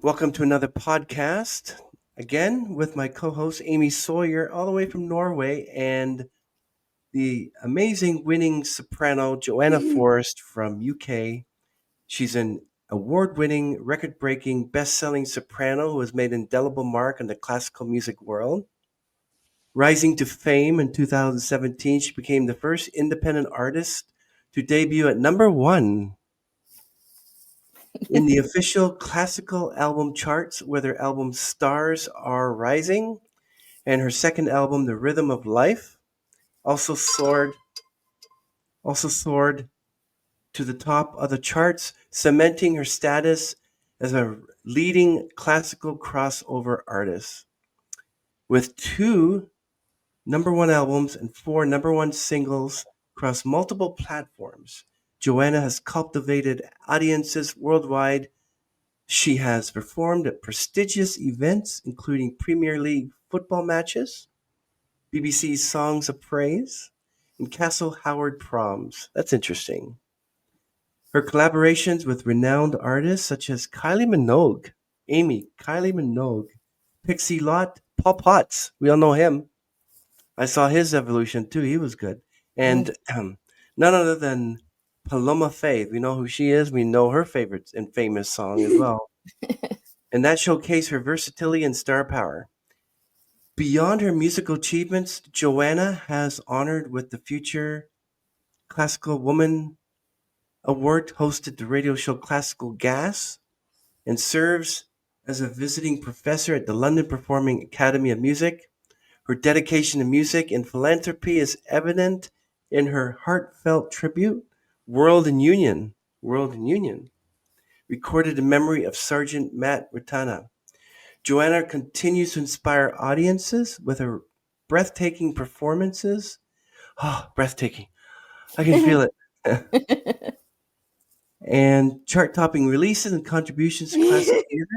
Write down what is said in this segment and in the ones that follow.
Welcome to another podcast. Again, with my co host Amy Sawyer, all the way from Norway, and the amazing winning soprano Joanna Forest from UK. She's an award winning, record breaking, best selling soprano who has made an indelible mark in the classical music world. Rising to fame in 2017, she became the first independent artist to debut at number one in the official classical album charts, with her album Stars Are Rising and her second album, The Rhythm of Life, also soared also soared to the top of the charts, cementing her status as a leading classical crossover artist. With two number one albums and four number one singles across multiple platforms, Joanna has cultivated audiences worldwide. She has performed at prestigious events, including Premier League football matches, BBC's Songs of Praise, and Castle Howard proms. That's interesting. Her collaborations with renowned artists such as Kylie Minogue, Pixie Lott, Paul Potts. We all know him. I saw his evolution too. He was good. Mm. And none other than Paloma Faith. We know who she is. We know her favorite and famous song as well. And that showcased her versatility and star power. Beyond her musical achievements, Joanna has honored with the Future Classical Woman Award, hosted the radio show Classical Gas, and serves as a visiting professor at the London Performing Academy of Music. Her dedication to music and philanthropy is evident in her heartfelt tribute, World in Union, World in Union, recorded in memory of Sergeant Matt Rutana. Joanna continues to inspire audiences with her breathtaking performances. Oh, breathtaking. I can feel it. And chart topping releases and contributions to classic theater.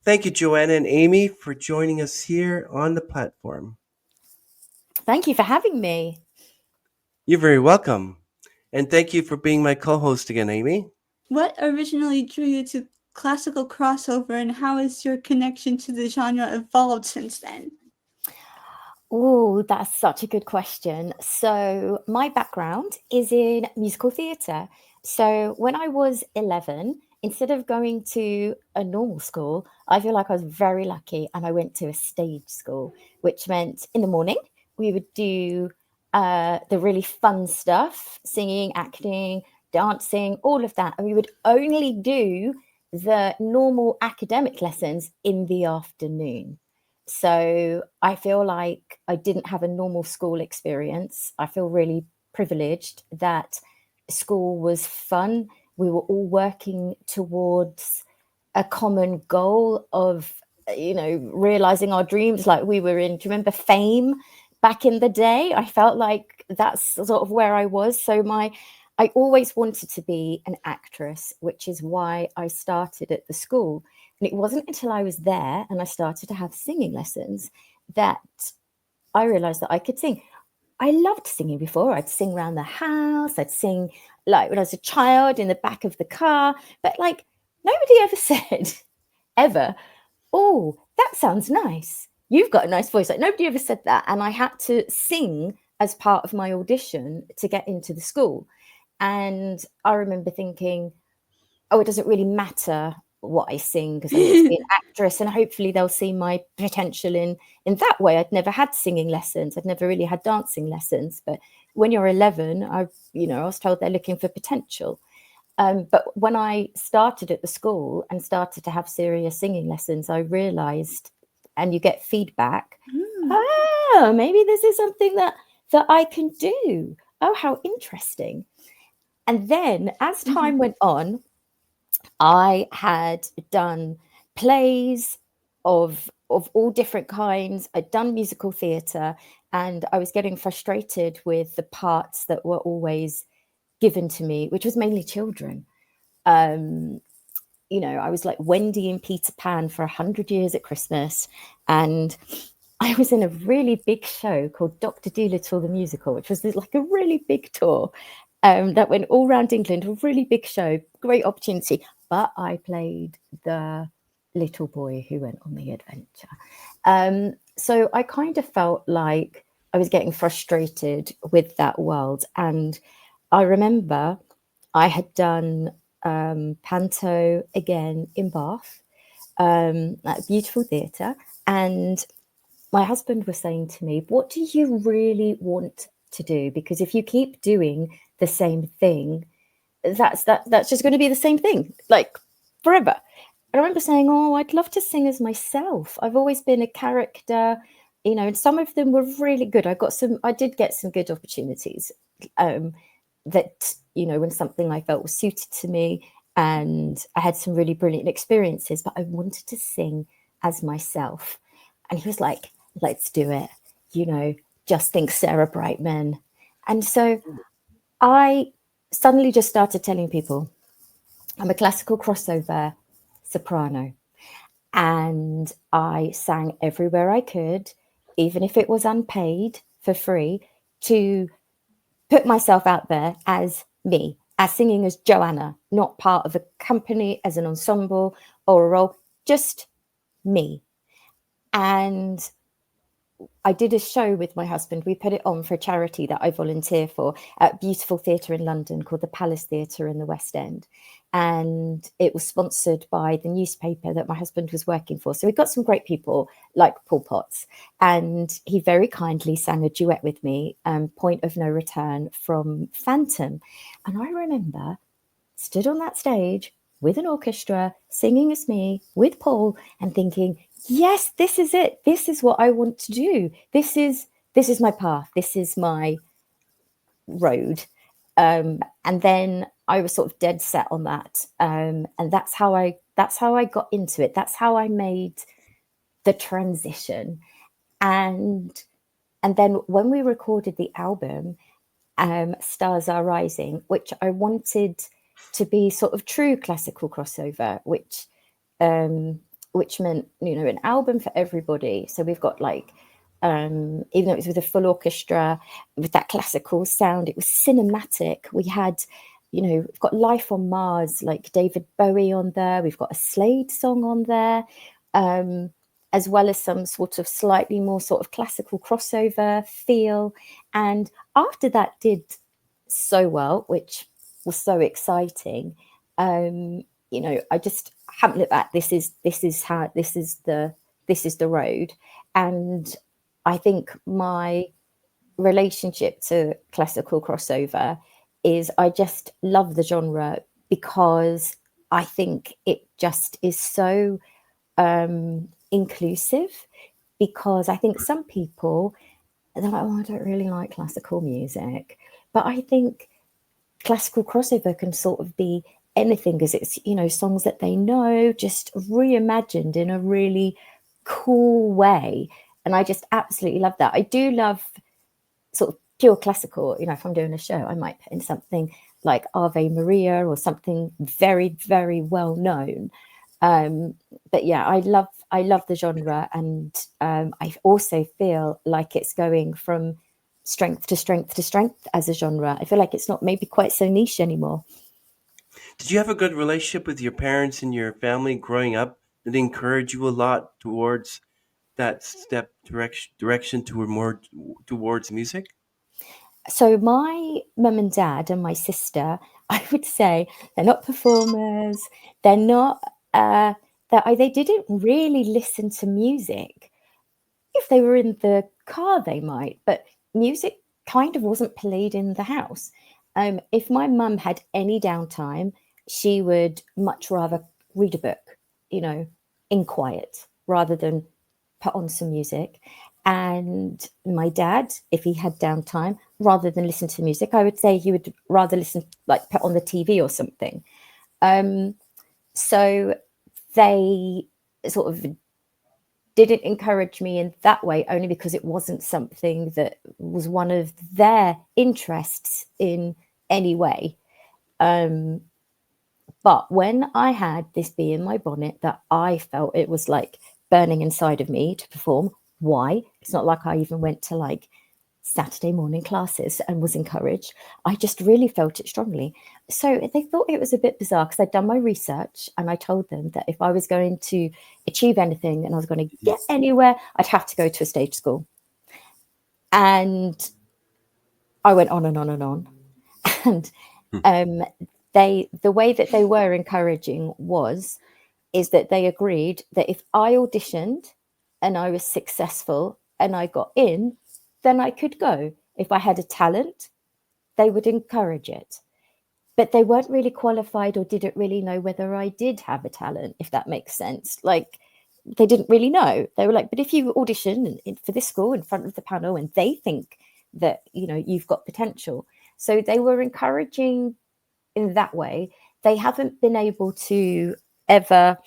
Thank you, Joanna and Amy, for joining us here on the platform. Thank you for having me. You're very welcome. And thank you for being my co host again, Amy. What originally drew you to classical crossover, and how has your connection to the genre evolved since then? Oh, that's such a good question. So, my background is in musical theatre. So, when I was 11, instead of going to a normal school, I feel like I was very lucky and I went to a stage school, which meant in the morning we would do the really fun stuff, singing, acting, dancing, all of that. And we would only do the normal academic lessons in the afternoon. So I feel like I didn't have a normal school experience. I feel really privileged that school was fun. We were all working towards a common goal of, realizing our dreams like we were in. Do you remember Fame back in the day? I felt like that's sort of where I was. I always wanted to be an actress, which is why I started at the school. And it wasn't until I was there and I started to have singing lessons that I realized that I could sing. I loved singing before. I'd sing around the house. I'd sing like when I was a child in the back of the car. But like nobody ever said, ever, oh, that sounds nice. You've got a nice voice. Like nobody ever said that. And I had to sing as part of my audition to get into the school. And I remember thinking, oh, it doesn't really matter what I sing because I need to be an actress and hopefully they'll see my potential in that way. I'd never had singing lessons. I'd never really had dancing lessons. But when you're 11, I was told they're looking for potential. But when I started at the school and started to have serious singing lessons, I realized, and you get feedback, maybe this is something that I can do. Oh, how interesting. And then as time went on, I had done plays of all different kinds. I'd done musical theatre, and I was getting frustrated with the parts that were always given to me, which was mainly children. I was like Wendy in Peter Pan for 100 years at Christmas, and I was in a really big show called Dr. Dolittle the Musical, which was like a really big tour that went all around England, a really big show, great opportunity. But I played the little boy who went on the adventure. So I kind of felt like I was getting frustrated with that world. And I remember I had done panto again in Bath, at a beautiful theatre. And my husband was saying to me, what do you really want to do? Because if you keep doing the same thing, that's just going to be the same thing, like forever. And I remember saying, oh, I'd love to sing as myself. I've always been a character, and some of them were really good. I did get some good opportunities, that, when something I felt was suited to me, and I had some really brilliant experiences, but I wanted to sing as myself. And he was like, let's do it, just think Sarah Brightman. And so I suddenly just started telling people I'm a classical crossover soprano, and I sang everywhere I could, even if it was unpaid, for free, to put myself out there as me, as singing as Joanna, not part of a company, as an ensemble or a role, just me. And I did a show with my husband. We put it on for a charity that I volunteer for at a beautiful theatre in London called the Palace Theatre in the West End. And it was sponsored by the newspaper that my husband was working for. So we got some great people like Paul Potts. And he very kindly sang a duet with me, Point of No Return from Phantom. And I remember stood on that stage with an orchestra, singing as me with Paul, and thinking, yes, this is it. This is what I want to do. This is my path. This is my road. And then I was sort of dead set on that. And that's how I got into it. That's how I made the transition. And then when we recorded the album, Stars Are Rising, which I wanted to be sort of true classical crossover, which meant, an album for everybody. So we've got even though it was with a full orchestra, with that classical sound, it was cinematic. We had, we've got Life on Mars, like David Bowie on there. We've got a Slade song on there, as well as some sort of slightly more sort of classical crossover feel. And after that did so well, which was so exciting, I just haven't looked back. This is the road. And I think my relationship to classical crossover is I just love the genre, because I think it just is so inclusive. Because I think some people, they're like, oh, I don't really like classical music, but I think classical crossover can sort of be anything, because it's, songs that they know, just reimagined in a really cool way. And I just absolutely love that. I do love sort of pure classical. If I'm doing a show, I might put in something like Ave Maria or something very, very well known. But yeah, I love the genre. And I also feel like it's going from strength to strength to strength as a genre. I feel like it's not maybe quite so niche anymore. Did you have a good relationship with your parents and your family growing up? Did they encourage you a lot towards that direction toward more towards music? So my mum and dad and my sister, I would say, they're not performers. They're not. They didn't really listen to music. If they were in the car, they might, but music kind of wasn't played in the house. If my mum had any downtime, she would much rather read a book, in quiet, rather than put on some music. And my dad, if he had downtime, rather than listen to music, I would say he would rather listen, like put on the TV or something. So they sort of didn't encourage me in that way, only because it wasn't something that was one of their interests in any way. But when I had this bee in my bonnet that I felt it was like burning inside of me to perform, why? It's not like I even went to like Saturday morning classes and was encouraged. I just really felt it strongly. So they thought it was a bit bizarre because I'd done my research, and I told them that if I was going to achieve anything and I was going to get anywhere, I'd have to go to a stage school. And I went on and on and on. And the way that they were encouraging is that they agreed that if I auditioned and I was successful and I got in, then I could go. If I had a talent, they would encourage it. But they weren't really qualified or didn't really know whether I did have a talent, if that makes sense. Like, they didn't really know. They were like, but if you audition for this school in front of the panel and they think that, you know, you've got potential. So they were encouraging in that way. They haven't been able to ever,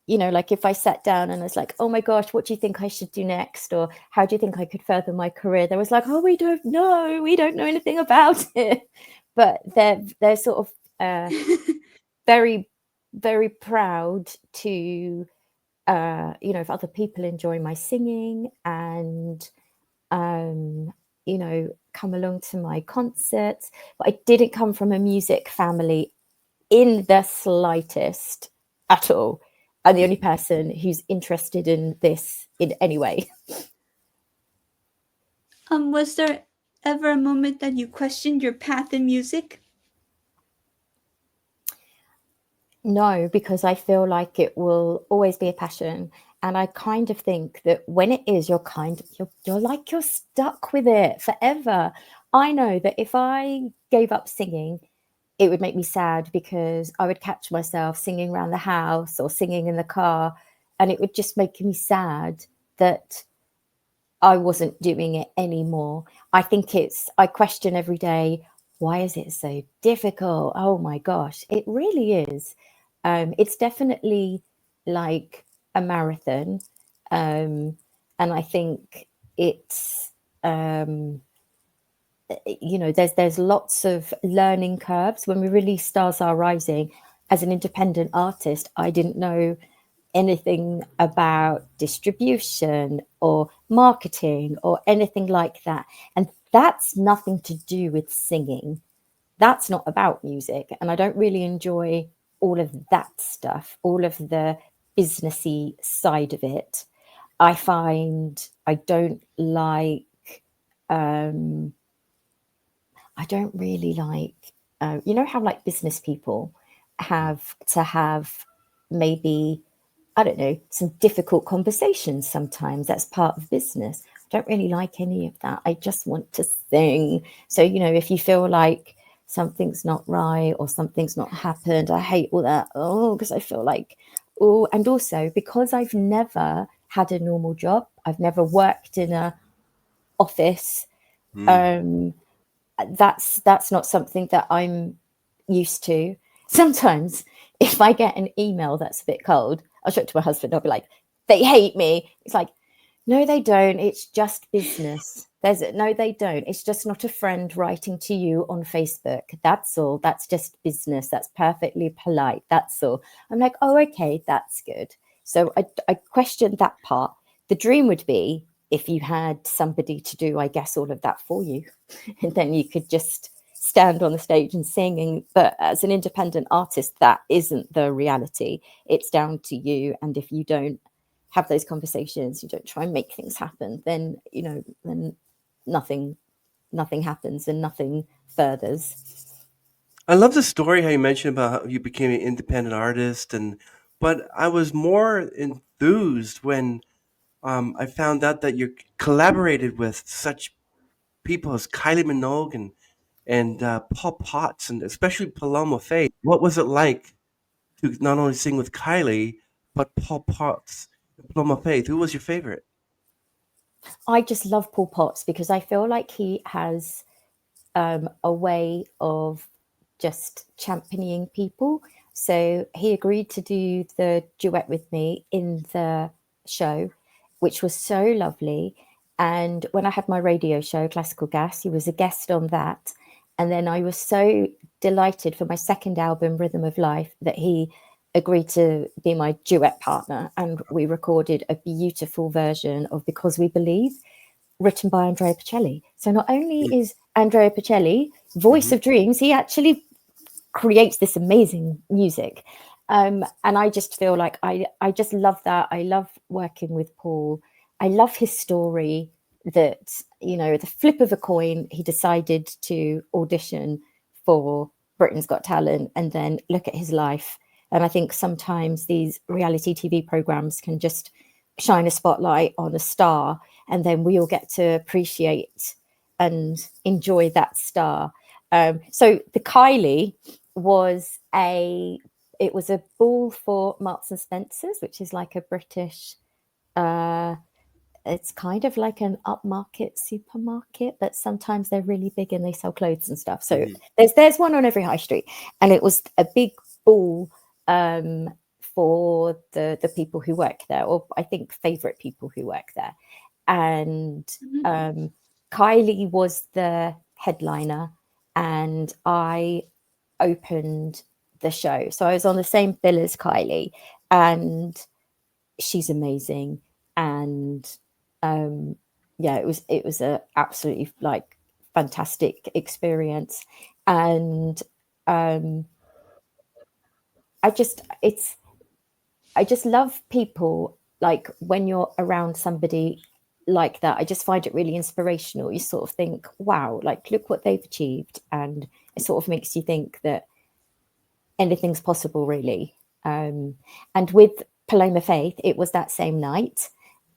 you know, like if I sat down and I was like, oh my gosh, what do you think I should do next? Or how do you think I could further my career? There was like, oh, we don't know anything about it. But they're sort of very, very proud to, you know, if other people enjoy my singing and, you know, come along to my concerts. But I didn't come from a music family in the slightest at all. I'm the only person who's interested in this in any way. Was there ever a moment that you questioned your path in music? No, because I feel like it will always be a passion. And I kind of think that when it is, you're stuck with it forever. I know that if I gave up singing, it would make me sad because I would catch myself singing around the house or singing in the car, and it would just make me sad that I wasn't doing it anymore. I question every day, why is it so difficult? Oh my gosh, it really is. It's definitely like a marathon. And I think it's, you know, there's lots of learning curves. When we released Stars Are Rising, as an independent artist, I didn't know anything about distribution or marketing or anything like that. And that's nothing to do with singing. That's not about music. And I don't really enjoy all of that stuff, all of the businessy side of it. I find I don't like, I don't really like, you know, how like business people have to have maybe, I don't know, some difficult conversations sometimes. That's part of business. I don't really like any of that. I just want to sing. So, you know, if you feel like something's not right or something's not happened, I hate all that. Oh, because I feel like, oh, and also because I've never had a normal job, I've never worked in a office. That's not something that I'm used to. Sometimes if I get an email that's a bit cold, I'll show it to my husband. I'll be like, they hate me. It's like, no, they don't. It's just business. No, they don't. It's just not a friend writing to you on Facebook. That's all. That's just business. That's perfectly polite. That's all. I'm like, oh, okay, that's good. So I questioned that part. The dream would be if you had somebody to do, I guess, all of that for you. And then you could just stand on the stage and sing. But as an independent artist, that isn't the reality. It's down to you. And if you don't have those conversations, you don't try and make things happen, then, you know, then nothing happens and nothing furthers. I love the story how you mentioned about how you became an independent artist, but I was more enthused when I found out that you collaborated with such people as Kylie Minogue and Paul Potts, and especially Paloma Faith. What was it like to not only sing with Kylie but Paul Potts and Paloma Faith? Who was your favorite? I just love Paul Potts because I feel like he has a way of just championing people. So he agreed to do the duet with me in the show, which was so lovely. And when I had my radio show, Classical Gas, he was a guest on that. And then I was so delighted for my second album, Rhythm of Life, that he agreed to be my duet partner. And we recorded a beautiful version of Because We Believe. written by Andrea Bocelli. So not only is Andrea Bocelli voice Mhm. of dreams, he actually creates this amazing music. And I just feel like I just love that. I love working with Paul. I love his story that, you know, the flip of a coin, he decided to audition for Britain's Got Talent, and then look at his life. And I think sometimes these reality TV programs can just shine a spotlight on a star, and then we all get to appreciate and enjoy that star. So the Kylie was it was a ball for Marks and Spencers, which is like a British, it's kind of like an upmarket supermarket, but sometimes they're really big and they sell clothes and stuff. So Mhm. there's one on every high street, and it was a big ball for the people who work there, or I think favorite people who work there. And Kylie was the headliner, and I opened the show. So I was on the same bill as Kylie, and she's amazing. And yeah, it was a absolutely like fantastic experience. And I just it's I just love people, like when you're around somebody like that. I just find it really inspirational. You sort of think, wow, like look what they've achieved, and it sort of makes you think that anything's possible, really. And with Paloma Faith, it was that same night,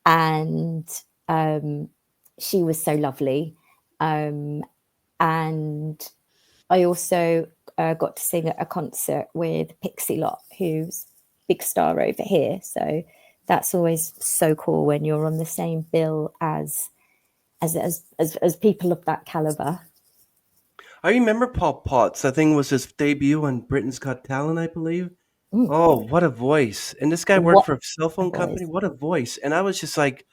and she was so lovely. And I also got to sing at a concert with Pixie Lott, who's big star over here. So that's always so cool when you're on the same bill as people of that caliber. I remember Paul Potts. I think it was his debut on Britain's Got Talent, I believe. Mm, Oh, what a voice! And this guy worked what for a cell a phone company. voice. What a voice! And I was just like,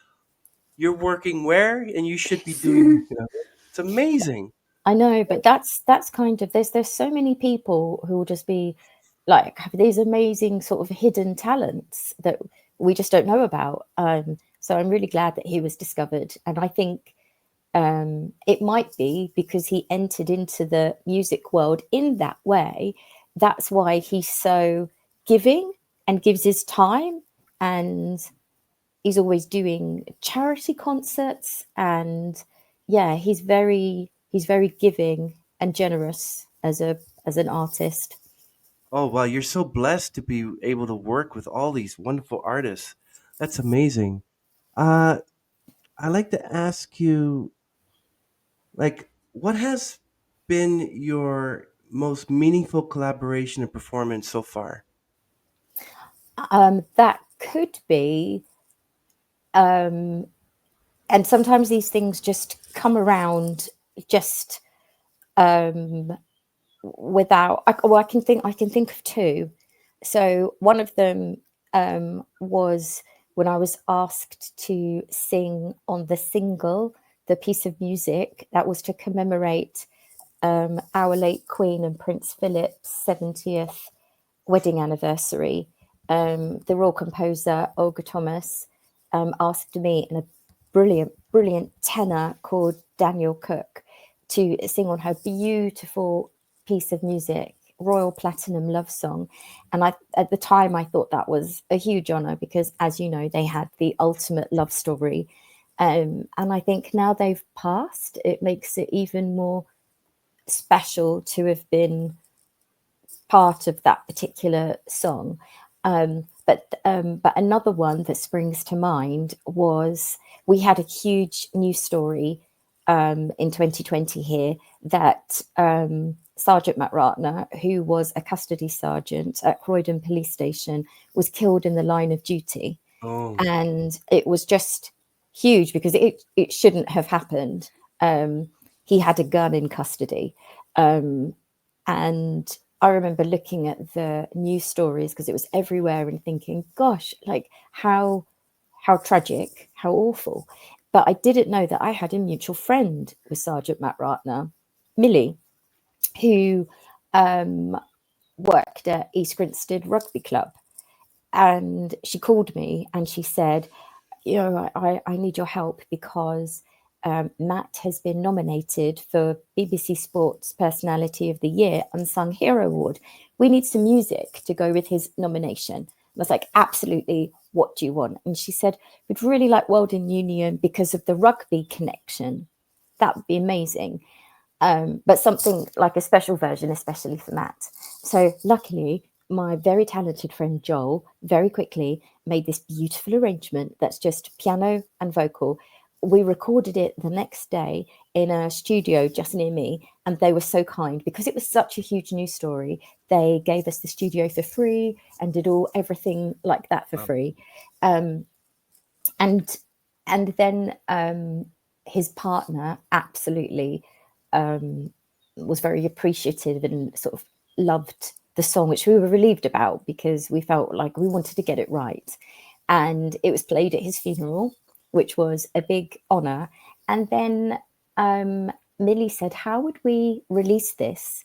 "You're working where? And you should be doing. You know, it's amazing." I know, but that's kind of there's so many people who will just be like have these amazing sort of hidden talents that we just don't know about. So I'm really glad that he was discovered, and I think it might be because he entered into the music world in that way. That's why he's so giving and gives his time, and he's always doing charity concerts. And yeah, he's very giving and generous as an artist. Oh, wow, you're so blessed to be able to work with all these wonderful artists. That's amazing. Uh, I like to ask you, like, what has been your most meaningful collaboration and performance so far? That could be, and sometimes these things just come around just without. I can think of two. So one of them was when I was asked to sing on the single, the piece of music that was to commemorate our late Queen and Prince Philip's 70th wedding anniversary. The royal composer Olga Thomas asked me and a brilliant tenor called Daniel Cook to sing on her beautiful piece of music, Royal Platinum Love Song. And at the time, I thought that was a huge honor because, as you know, they had the ultimate love story. And I think now they've passed, it makes it even more special to have been part of that particular song. But another one that springs to mind was we had a huge news story in 2020 here that Sergeant Matt Ratner, who was a custody sergeant at Croydon Police Station, was killed in the line of duty. Oh, And it was just huge because it shouldn't have happened. He had a gun in custody. And I remember looking at the news stories because it was everywhere and thinking, gosh, like how tragic, how awful. But I didn't know that I had a mutual friend with Sergeant Matt Ratner, Millie, who worked at East Grinstead Rugby Club. And she called me and she said, you know, I need your help because Matt has been nominated for BBC Sports Personality of the Year Unsung Hero Award. We need some music to go with his nomination. I was like, absolutely, what do you want? And she said, we'd really like World in Union because of the rugby connection. That would be amazing. But something like a special version, especially for Matt. So luckily, my very talented friend Joel very quickly made this beautiful arrangement that's just piano and vocal. We recorded it the next day in a studio just near me, and they were so kind because it was such a huge news story. They gave us the studio for free and did everything like that for free. And then his partner absolutely was very appreciative and sort of loved the song, which we were relieved about because we felt like we wanted to get it right. And it was played at his funeral, which was a big honor. And then Millie said, how would we release this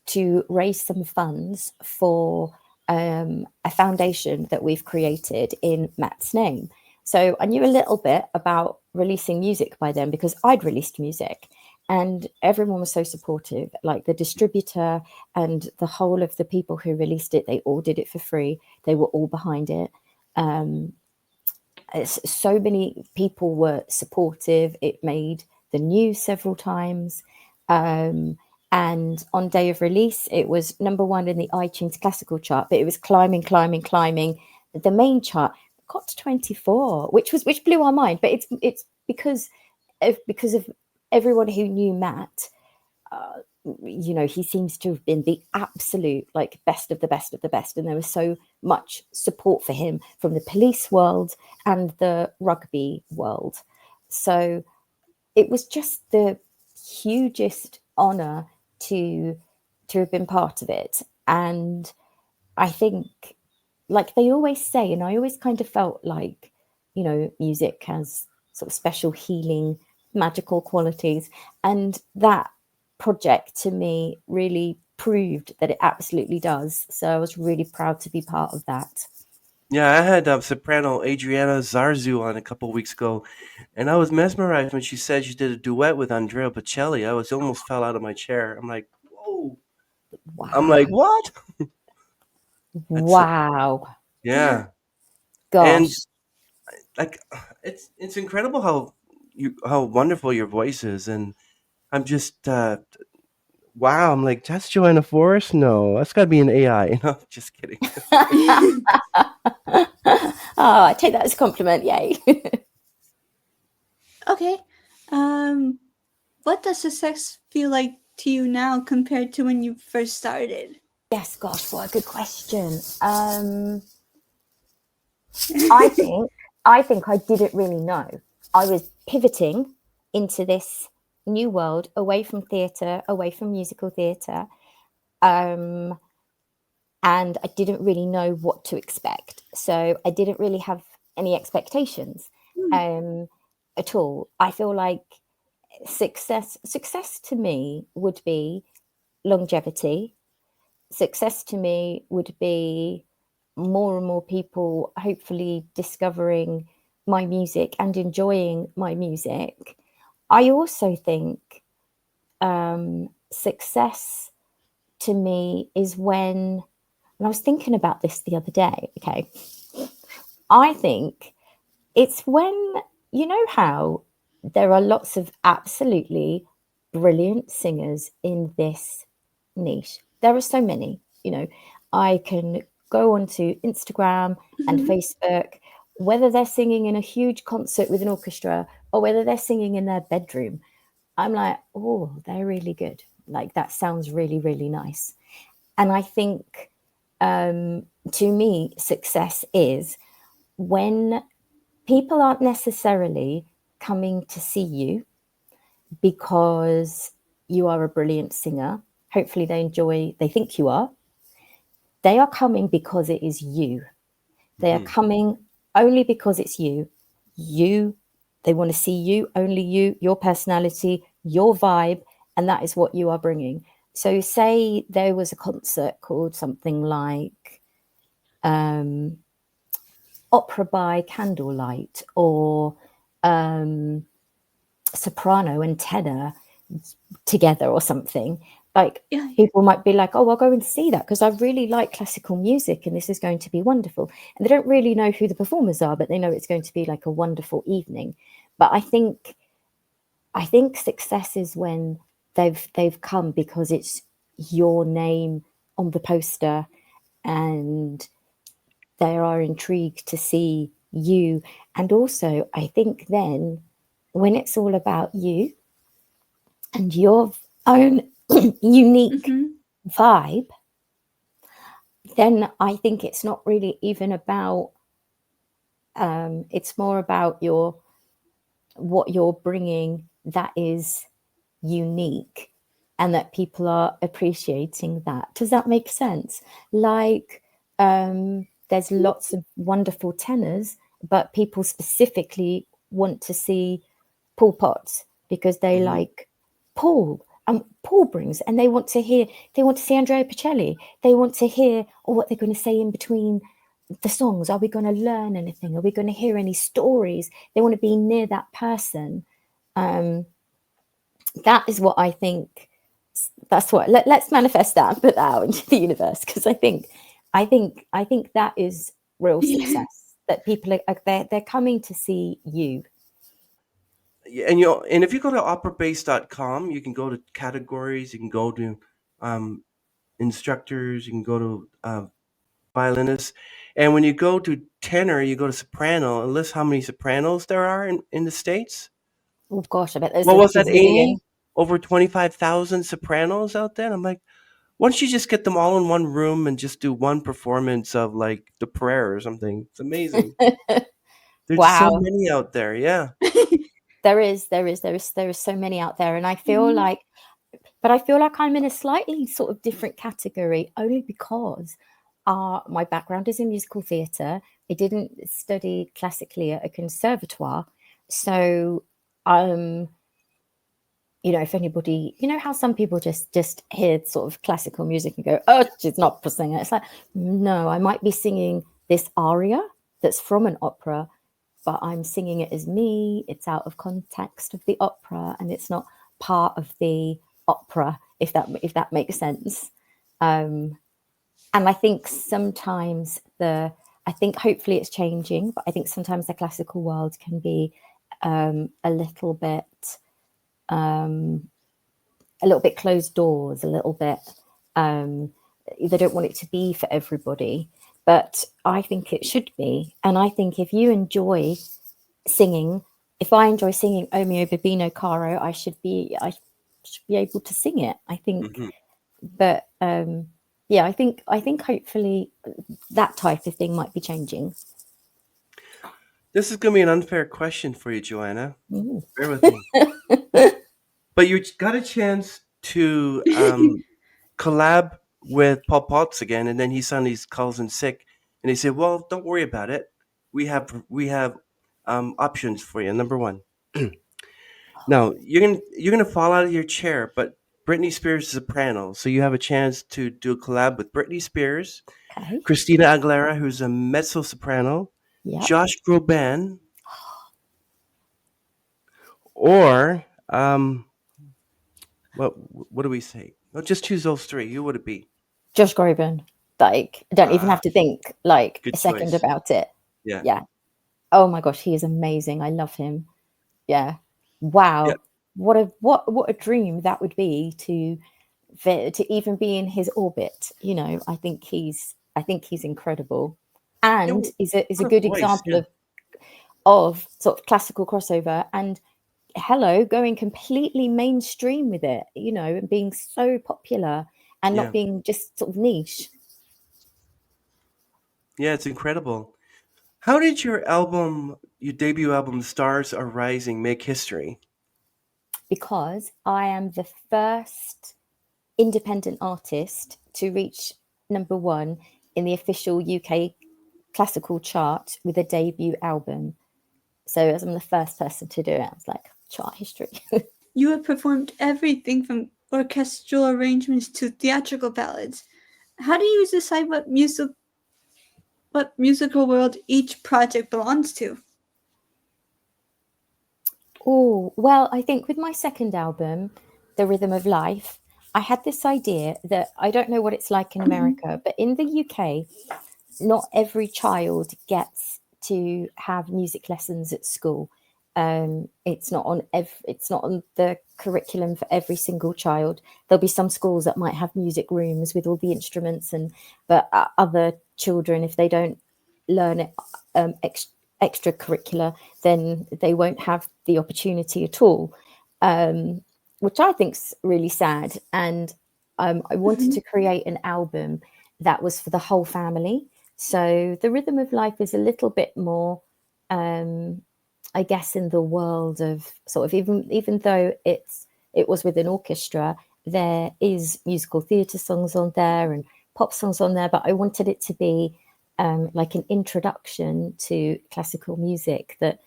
to raise some funds for a foundation that we've created in Matt's name? So I knew a little bit about releasing music by then because I'd released music and everyone was so supportive. Like the distributor and the whole of the people who released it, they all did it for free. They were all behind it. So many people were supportive. It made the news several times. And on day of release, it was #1 in the iTunes classical chart, but it was climbing. The main chart got to 24, which blew our mind. But it's because of everyone who knew Matt. He seems to have been the absolute like best of the best of the best, and there was so much support for him from the police world and the rugby world. So it was just the hugest honor to have been part of it. And I think, like they always say, and I always kind of felt like, music has sort of special healing, magical qualities. And that project to me really proved that it absolutely does. So I was really proud to be part of that. Yeah, I had soprano Adriana Zarzu on a couple weeks ago, and I was mesmerized when she said she did a duet with Andrea Bocelli. I was almost fell out of my chair. I'm like, whoa! I'm Wow. like, what? That's Wow. yeah, and Gosh. like it's incredible how wonderful your voice is, and I'm just wow. I'm like, that's Joanna Forest. No, that's got to be an AI. No, just kidding. I take that as a compliment. Yay. Okay. What does success feel like to you now compared to when you first started? Yes, gosh, what a good question. I think I didn't really know. I was pivoting into this new world away from theatre, away from musical theatre. And I didn't really know what to expect. So I didn't really have any expectations at all. I feel like success to me would be longevity. Success to me would be more and more people hopefully discovering my music and enjoying my music. I also think success to me is when, and I was thinking about this the other day, okay, I think it's when, how there are lots of absolutely brilliant singers in this niche. There are so many, I can go onto Instagram and Facebook, whether they're singing in a huge concert with an orchestra or whether they're singing in their bedroom. I'm like, oh, they're really good. Like that sounds really, really nice. And I think to me, success is when people aren't necessarily coming to see you because you are a brilliant singer. Hopefully they think you are. They are coming because it is you. They are Mhm. coming only because it's you. They want to see you, only you, your personality, your vibe, and that is what you are bringing. So say there was a concert called something like Opera by Candlelight or soprano and tenor together or something, like Yeah. people might be like, oh, I'll go and see that because I really like classical music and this is going to be wonderful. And they don't really know who the performers are, but they know it's going to be like a wonderful evening. But I think success is when they've come because it's your name on the poster and they are intrigued to see you. And also, I think then when it's all about you and your own unique vibe, then I think it's not really even about, it's more about what you're bringing that is unique and that people are appreciating that. Does that make sense? Like, there's lots of wonderful tenors, but people specifically want to see Paul Potts because they like Paul, and Paul brings, and they want to see Andrea Bocelli. They want to hear what they're going to say in between the songs. Are we going to learn anything? Are we going to hear any stories? They want to be near that person. That is what I think. That's what let's manifest that and put that out into the universe, because I think that is real success. That people are they're coming to see you. And and if you go to operabase.com, you can go to categories, you can go to instructors, you can go to violinists, and when you go to tenor, you go to soprano and list how many sopranos there are in the States. Oh gosh, I bet there's What a was that, Amy? gazillion. Over 25,000 sopranos out there. And I'm like, why don't you just get them all in one room and just do one performance of like the prayer or something? It's amazing. There's just so Wow. many out there. Yeah. There is so many out there, and I feel like I'm in a slightly sort of different category only because my background is in musical theatre. I didn't study classically at a conservatoire, so if anybody, how some people just hear sort of classical music and go, oh, she's not singing. It's like, no, I might be singing this aria that's from an opera, but I'm singing it as me. It's out of context of the opera, and it's not part of the opera, if that makes sense. And I think sometimes I think hopefully it's changing, but I think sometimes the classical world can be a little bit closed doors, a little bit. They don't want it to be for everybody, but I think it should be. And I think if you enjoy singing, if I enjoy singing O mio Babino Caro, I should be able to sing it. I think, but yeah, I think hopefully that type of thing might be changing. This is going to be an unfair question for you, Joanna. Ooh. Bear with me. But you got a chance to collab with Paul Potts again, and then he suddenly calls in sick, and they say, "Well, don't worry about it. We have options for you. Number one, now you're gonna fall out of your chair, but Britney Spears is a soprano, so you have a chance to do a collab with Britney Spears, Okay. Christina Aguilera, who's a mezzo soprano, Yeah. Josh Groban, or what do we say? No, just choose those three. Who would it be? Josh Groban. Like, I don't even have to think like Good a second choice. about it. Yeah. Yeah. Oh my gosh, he is amazing. I love him. Yeah. Wow. Yeah. What a dream that would be to even be in his orbit. I think he's incredible, and is a What a good voice. example Yeah. of sort of classical crossover, and going completely mainstream with it, and being so popular and Yeah. not being just sort of niche. Yeah, it's incredible. How did your debut album, Stars Are Rising, make history? Because I am the first independent artist to reach number one in the official UK classical chart with a debut album. So as I'm the first person to do it, I was like, chart history. You have performed everything from orchestral arrangements to theatrical ballads. How do you decide what musical world each project belongs to? Oh, well, I think with my second album, The Rhythm of Life, I had this idea that I don't know what it's like in America, but in the UK, not every child gets to have music lessons at school. It's not on the curriculum for every single child. There'll be some schools that might have music rooms with all the instruments, and but other children, if they don't learn it extracurricular, then they won't have the opportunity at all, which I think's really sad. And I wanted to create an album that was for the whole family. So the Rhythm of Life is a little bit more, I guess, in the world of sort of, even though it was with an orchestra, there is musical theatre songs on there and pop songs on there, but I wanted it to be like an introduction to classical music that,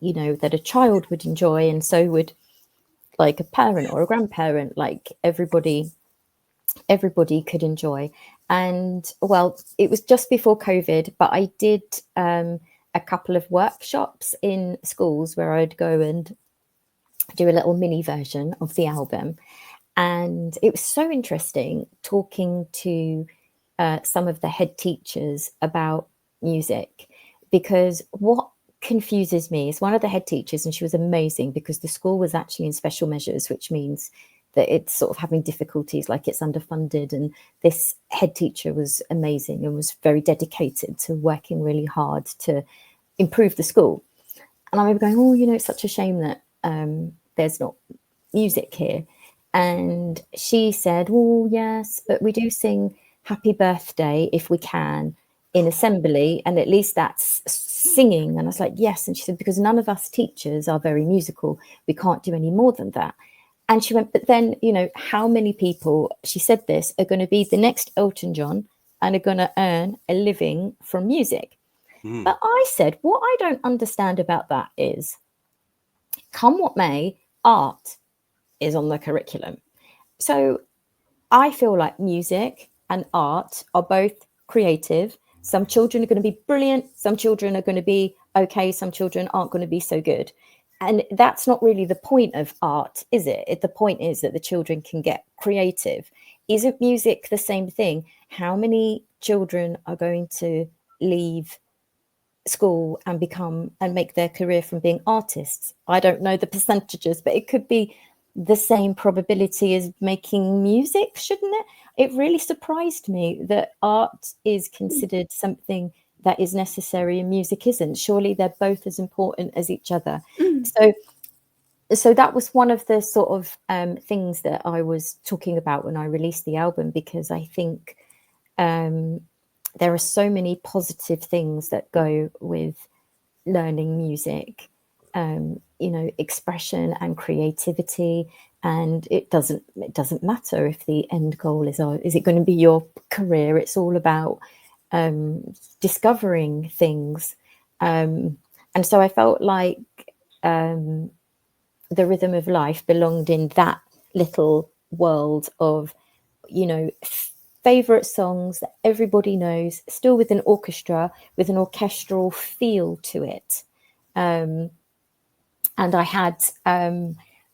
you know, that a child would enjoy, and so would like a parent or a grandparent, like everybody could enjoy. And well, it was just before COVID, but I did a couple of workshops in schools where I'd go and do a little mini version of the album. And it was so interesting talking to some of the head teachers about music, because what confuses me is one of the head teachers, and she was amazing because the school was actually in special measures, which means that it's sort of having difficulties, like it's underfunded. And this head teacher was amazing and was very dedicated to working really hard to improve the school. And I remember going, oh, you know, it's such a shame that there's not music here. And she said, oh, yes, but we do sing Happy Birthday if we can in assembly, and at least that's singing. And I was like, yes. And she said, because none of us teachers are very musical, we can't do any more than that. And she went, but then, you know, how many people, she said this, are going to be the next Elton John and are going to earn a living from music? But I said, what I don't understand about that is, come what may, art is on the curriculum. So I feel like music and art are both creative. Some children are going to be brilliant, some children are going to be okay, some children aren't going to be so good. And that's not really the point of art, is it? The point is that the children can get creative. Isn't music the same thing? How many children are going to leave school and become and make their career from being artists? I don't know the percentages, but it could be the same probability as making music, shouldn't it? It really surprised me that art is considered something that is necessary and music isn't. Surely they're both as important as each other. So that was one of the sort of things that I was talking about when I released the album, because I think there are so many positive things that go with learning music, you know, expression and creativity. And it doesn't matter if the end goal is it going to be your career. It's all about discovering things. And so I felt like the Rhythm of Life belonged in that little world of, you know, favorite songs that everybody knows, still with an orchestra, with an orchestral feel to it. And I had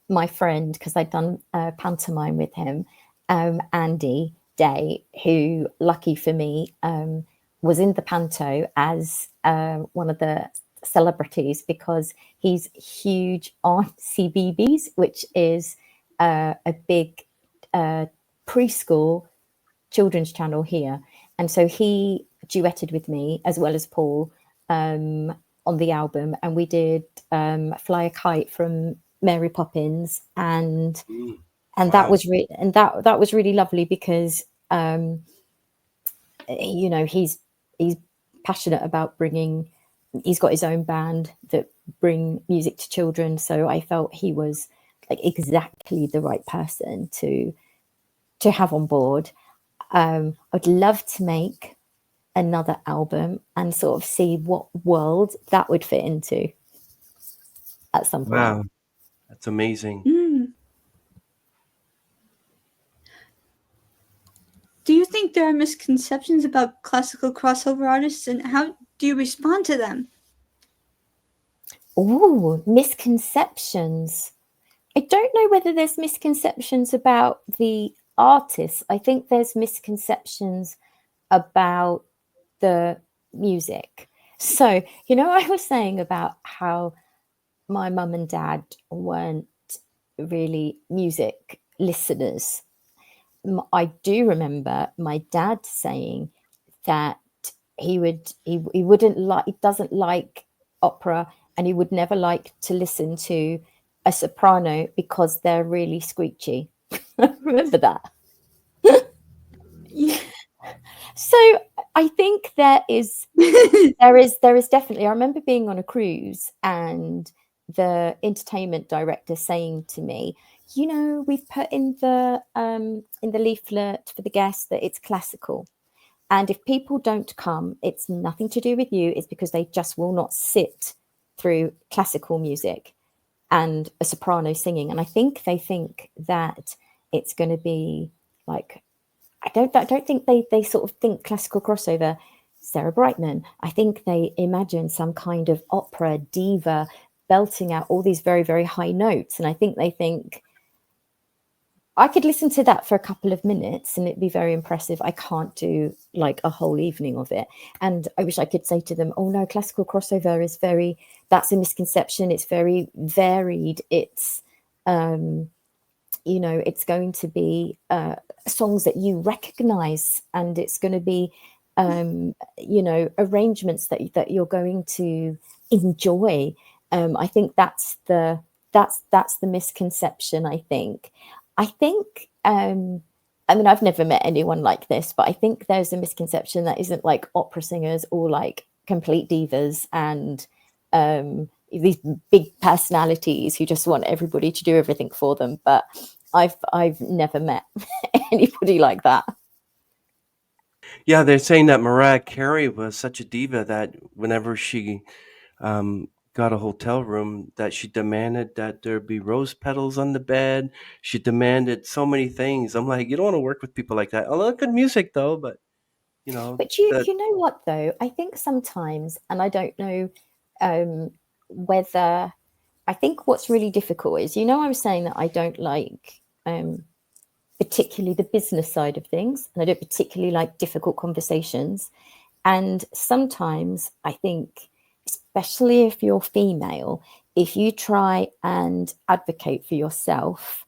my friend, because I'd done pantomime with him, Andy Day, who, lucky for me, was in the panto as one of the celebrities, because he's huge on CBeebies, which is a big preschool children's channel here. And so he duetted with me as well as Paul on the album, and we did Fly a Kite from Mary Poppins, and Wow. that was that was really lovely, because you know, he's passionate about bringing, he's got his own band that bring music to children, so I felt he was like exactly the right person to have on board. I'd love to make another album and sort of see what world that would fit into at some point. Wow. That's amazing. Do you think there are misconceptions about classical crossover artists, and how do you respond to them? Oh, misconceptions. I don't know whether there's misconceptions about the artists. I think there's misconceptions about the music. So, I was saying about how my mum and dad weren't really music listeners. I do remember my dad saying that he doesn't like opera, and he would never like to listen to a soprano because they're really screechy. Remember that? Yeah. So I think there is definitely. I remember being on a cruise and the entertainment director saying to me, we've put in the leaflet for the guests that it's classical. And if people don't come, it's nothing to do with you. It's because they just will not sit through classical music and a soprano singing. And I think they think that it's going to be like, I don't think they sort of think classical crossover Sarah Brightman. I think they imagine some kind of opera diva belting out all these very, very high notes. And I think they think, I could listen to that for a couple of minutes and it'd be very impressive. I can't do like a whole evening of it. And I wish I could say to them, oh no, classical crossover is that's a misconception. It's very varied. It's, it's going to be songs that you recognize, and it's going to be, arrangements that you're going to enjoy. I think that's the misconception, I think. I've never met anyone like this, but I think there's a misconception that isn't like opera singers or like complete divas and these big personalities who just want everybody to do everything for them. But I've never met anybody like that. Yeah, they're saying that Mariah Carey was such a diva that whenever she got a hotel room, that she demanded that there be rose petals on the bed. She demanded so many things. I'm like, you don't want to work with people like that. I love good music though, but But you that you know what though? I think sometimes, and I don't know whether, I think what's really difficult is, I was saying that I don't like particularly the business side of things, and I don't particularly like difficult conversations. And sometimes I think, especially if you're female, if you try and advocate for yourself,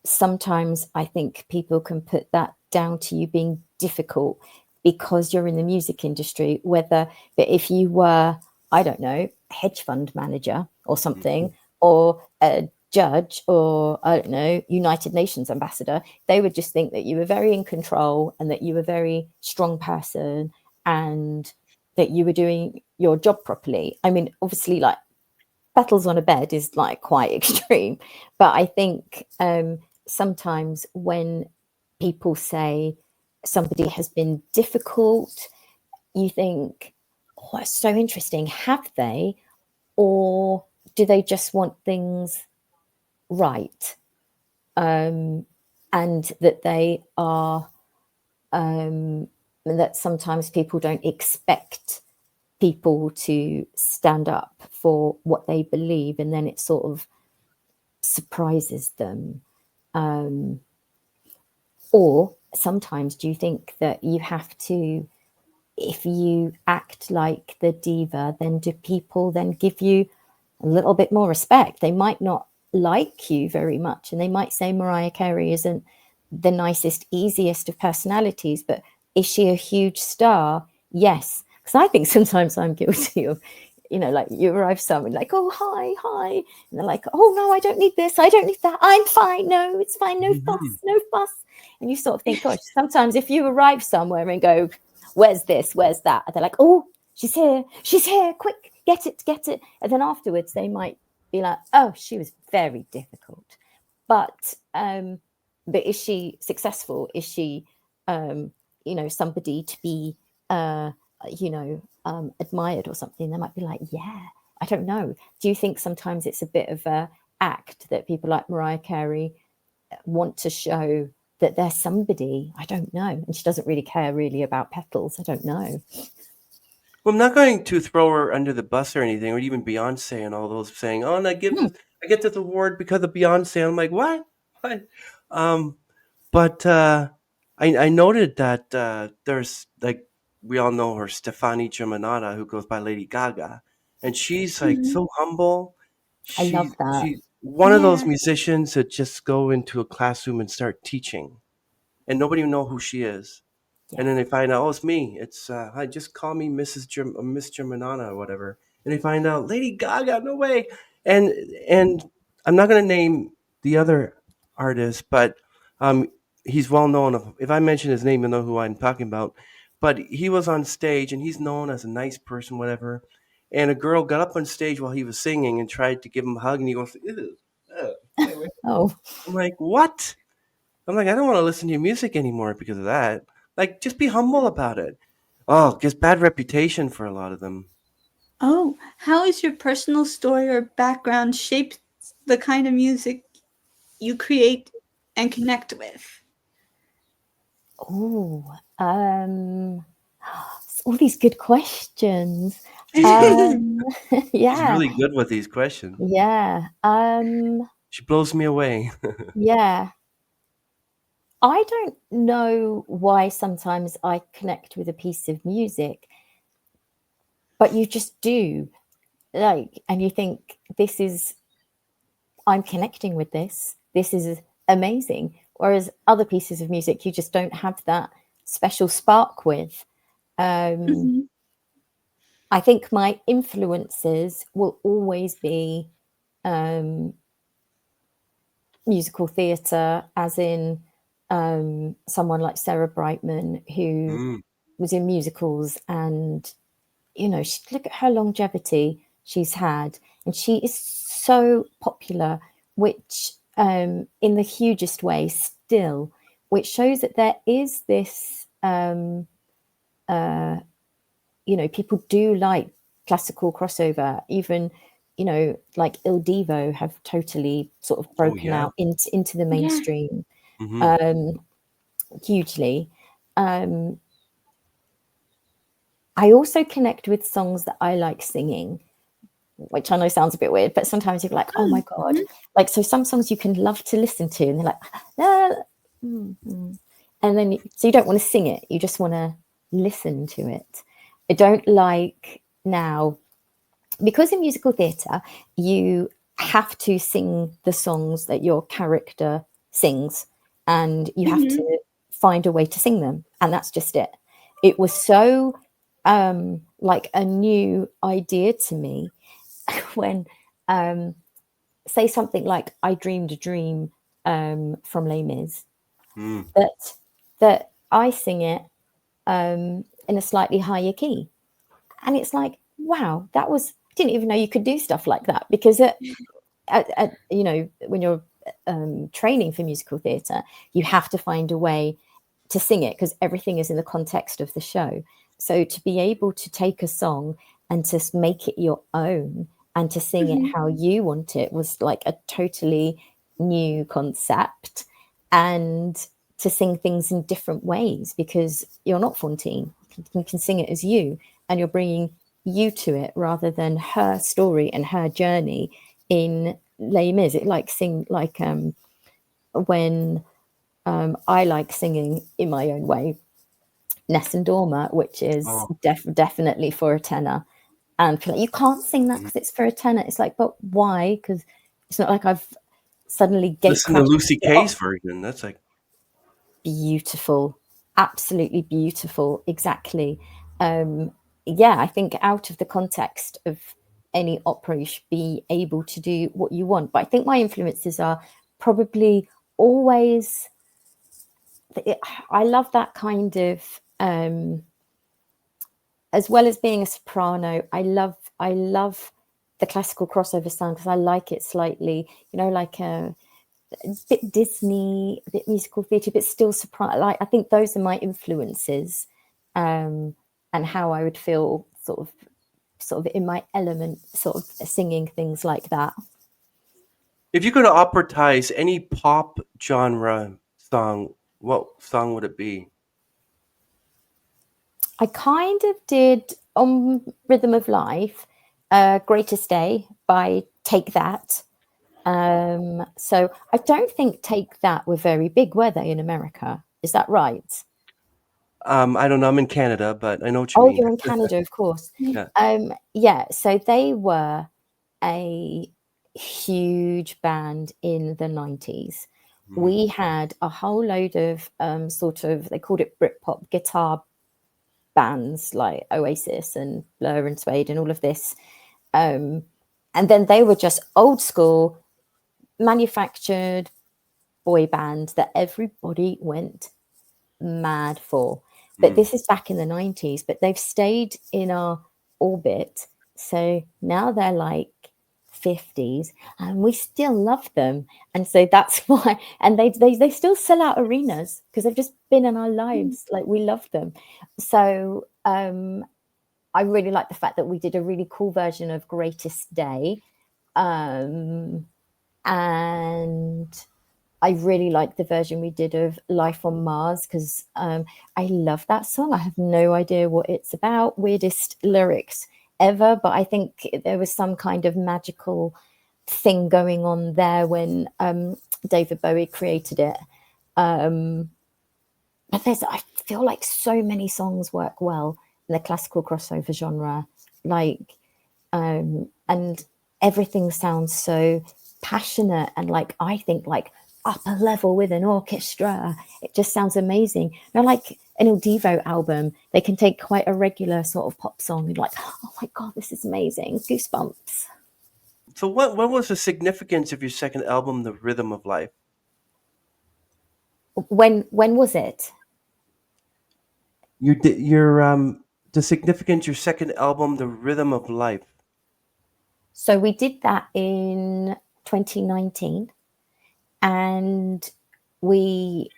sometimes I think people can put that down to you being difficult because you're in the music industry. But if you were, I don't know, a hedge fund manager or something, or a judge, or I don't know, United Nations ambassador, they would just think that you were very in control and that you were a very strong person and that you were doing your job properly. I mean, obviously, like petals on a bed is like quite extreme, but I think sometimes when people say somebody has been difficult, you think, oh, it's so interesting. Have they? Or do they just want things right? And that they are, that sometimes people don't expect people to stand up for what they believe, and then it sort of surprises them. Or sometimes do you think that you have to, if you act like the diva, then do people then give you a little bit more respect? They might not like you very much, and they might say Mariah Carey isn't the nicest, easiest of personalities, but is she a huge star? Yes. Because I think sometimes I'm guilty of, like you arrive somewhere like, oh, hi. And they're like, oh, no, I don't need this. I don't need that. I'm fine. No, it's fine. No fuss, no fuss. And you sort of think, gosh, sometimes if you arrive somewhere and go, where's this? Where's that? And they're like, oh, she's here. Quick, get it. And then afterwards they might be like, oh, she was very difficult. But is she successful? Is she, somebody to be, admired or something? They might be like, yeah, I don't know. Do you think sometimes it's a bit of a act that people like Mariah Carey want to show that they're somebody? I don't know. And she doesn't really care really about petals. I don't know. Well, I'm not going to throw her under the bus or anything, or even Beyonce and all those saying, "Oh, and Hmm. I get this award because of Beyonce." I'm like, what? What? Um, but I noted that there's like we all know her Stefani Germanotta, who goes by Lady Gaga, and she's like Mhm. so humble. I love that. She's one of those Yeah. musicians that just go into a classroom and start teaching, and nobody will know who she is. And Yeah. then they find out, oh, it's me. It's hi, just call me Miss Germanana or whatever. And they find out Lady Gaga, no way. And and I'm not gonna name the other artist, but um, he's well known. If I mention his name, you'll know who I'm talking about. But he was on stage, and he's known as a nice person, whatever. And a girl got up on stage while he was singing and tried to give him a hug, and he goes, "Ew, stay away from me." Oh, I'm like, what? I'm like, I don't want to listen to your music anymore because of that. Like, just be humble about it. Oh, it gets bad reputation for a lot of them. Oh, how has your personal story or background shaped the kind of music you create and connect with? oh. All these good questions. Yeah, Um, she's yeah, really good with these questions. yeah. She blows me away. Yeah. I don't know why sometimes I connect with a piece of music, but you just do. Like, and you think, this is, I'm connecting with this. This is amazing. Whereas other pieces of music, you just don't have that special spark with. Um, Mhm. I think my influences will always be um, musical theatre, as in someone like Sarah Brightman, who Mm. was in musicals, and look at her longevity she's had, and she is so popular, which in the hugest way still, which shows that there is this people do like classical crossover. Even like Il Divo have totally sort of Oh broken yeah. out into the Yeah. mainstream Hmm. hugely. um I also connect with songs that I like singing, which I know sounds a bit weird, but sometimes you're like, oh my God. Mhm. Like, so some songs you can love to listen to, and they're like, ah, and then so you don't want to sing it, you just want to listen to it. I don't like now, because in musical theatre, you have to sing the songs that your character sings, and you have Mhm. to find a way to sing them, and that's just it. It was so like a new idea to me when um, say something like "I dreamed a dream" from Les Mis, Mm. that I sing it in a slightly higher key, and it's like, wow, that was, I didn't even know you could do stuff like that, because when you're training for musical theatre, you have to find a way to sing it, because everything is in the context of the show. So to be able to take a song and to make it your own and to sing it Mhm. how you want it was like a totally new concept. And to sing things in different ways, because you're not Fontaine, you can sing it as you, and you're bringing you to it rather than her story and her journey. In Les Mis, it like sing like when I like singing in my own way Nessun Dorma, which is Oh. definitely for a tenor. And people are like, you can't sing that Mhm. because it's for a tenor. It's like, but why? Because it's not like I've suddenly Listen to gatecrashed Lucy it off. Kay's version. That's like, Beautiful, absolutely beautiful, exactly. um yeah, I think out of the context of any opera, you should be able to do what you want, but I think my influences are probably always, I love that kind of as well as being a soprano, I love the classical crossover sound, because I like it slightly, like a bit Disney, a bit musical theatre, but still soprano. Like, I think those are my influences, and how I would feel sort of in my element, sort of singing things like that. if you could operatize any pop genre song, what song would it be? I kind of did on Rhythm of Life, Greatest Day by Take That. So I don't think Take That were very big, were they, in America? Is that right? I don't know. I'm in Canada, but I know what you Oh, mean. you're in Canada, of course. Yeah. Yeah, so they were a huge band in the 90s. Mhm. We had a whole load of sort of, they called it Britpop guitar bands like Oasis and Blur and Suede and all of this. And then they were just old school, manufactured boy band that everybody went mad for. But Mm. this is back in the 90s, but they've stayed in our orbit. So now they're like 50s and we still love them. And so that's why, and they still sell out arenas because they've just been in our lives. Like we love them. So I really like the fact that we did a really cool version of Greatest Day. And I really like the version we did of Life on Mars because I love that song. I have no idea what it's about, weirdest lyrics ever, but I think there was some kind of magical thing going on there when David Bowie created it. But I feel like so many songs work well in the classical crossover genre, like, and everything sounds so passionate and like I think like upper level with an orchestra. It just sounds amazing. Now, like an Il Divo album, they can take quite a regular sort of pop song and like, oh my god, this is amazing, goosebumps. So what was the significance of your second album, The Rhythm of Life? When was it? You did your the significance your second album, The Rhythm of Life. So we did that in 2019, and we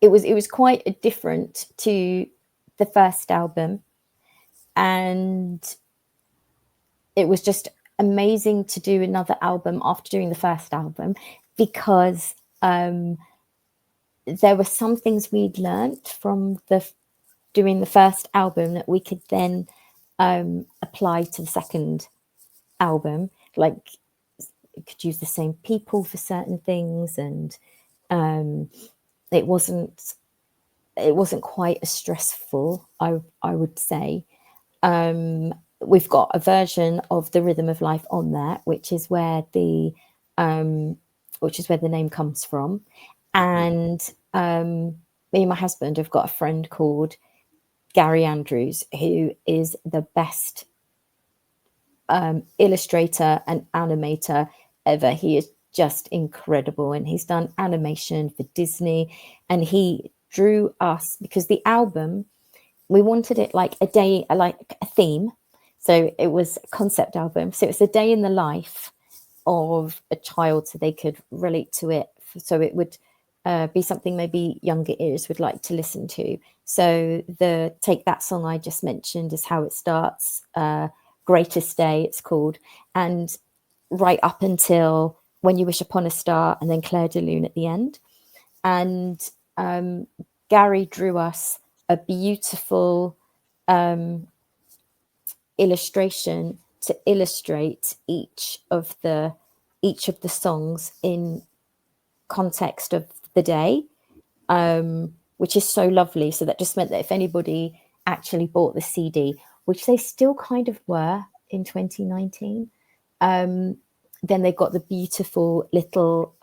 it was quite different to the first album, and it was just amazing to do another album after doing the first album because there were some things we'd learnt from the doing the first album that we could then apply to the second album. Like you could use the same people for certain things, and it wasn't quite as stressful. I would say. We've got a version of the Rhythm of Life on there, which is where the name comes from. Mhm. And me and my husband have got a friend called Gary Andrews, who is the best illustrator and animator ever. He is just incredible, and he's done animation for Disney, and he drew us because the album, we wanted it like a day, like a theme. So it was a concept album. So it's a day in the life of a child, so they could relate to it. So it would be something maybe younger ears would like to listen to. So the Take That song I just mentioned is how it starts. Greatest Day, it's called, and right up until When You Wish Upon a Star, and then Claire de Lune at the end. And Gary drew us a beautiful illustration to illustrate each of the songs in context of the day, which is so lovely. So that just meant that if anybody actually bought the CD, which they still kind of were in 2019, then they got the beautiful little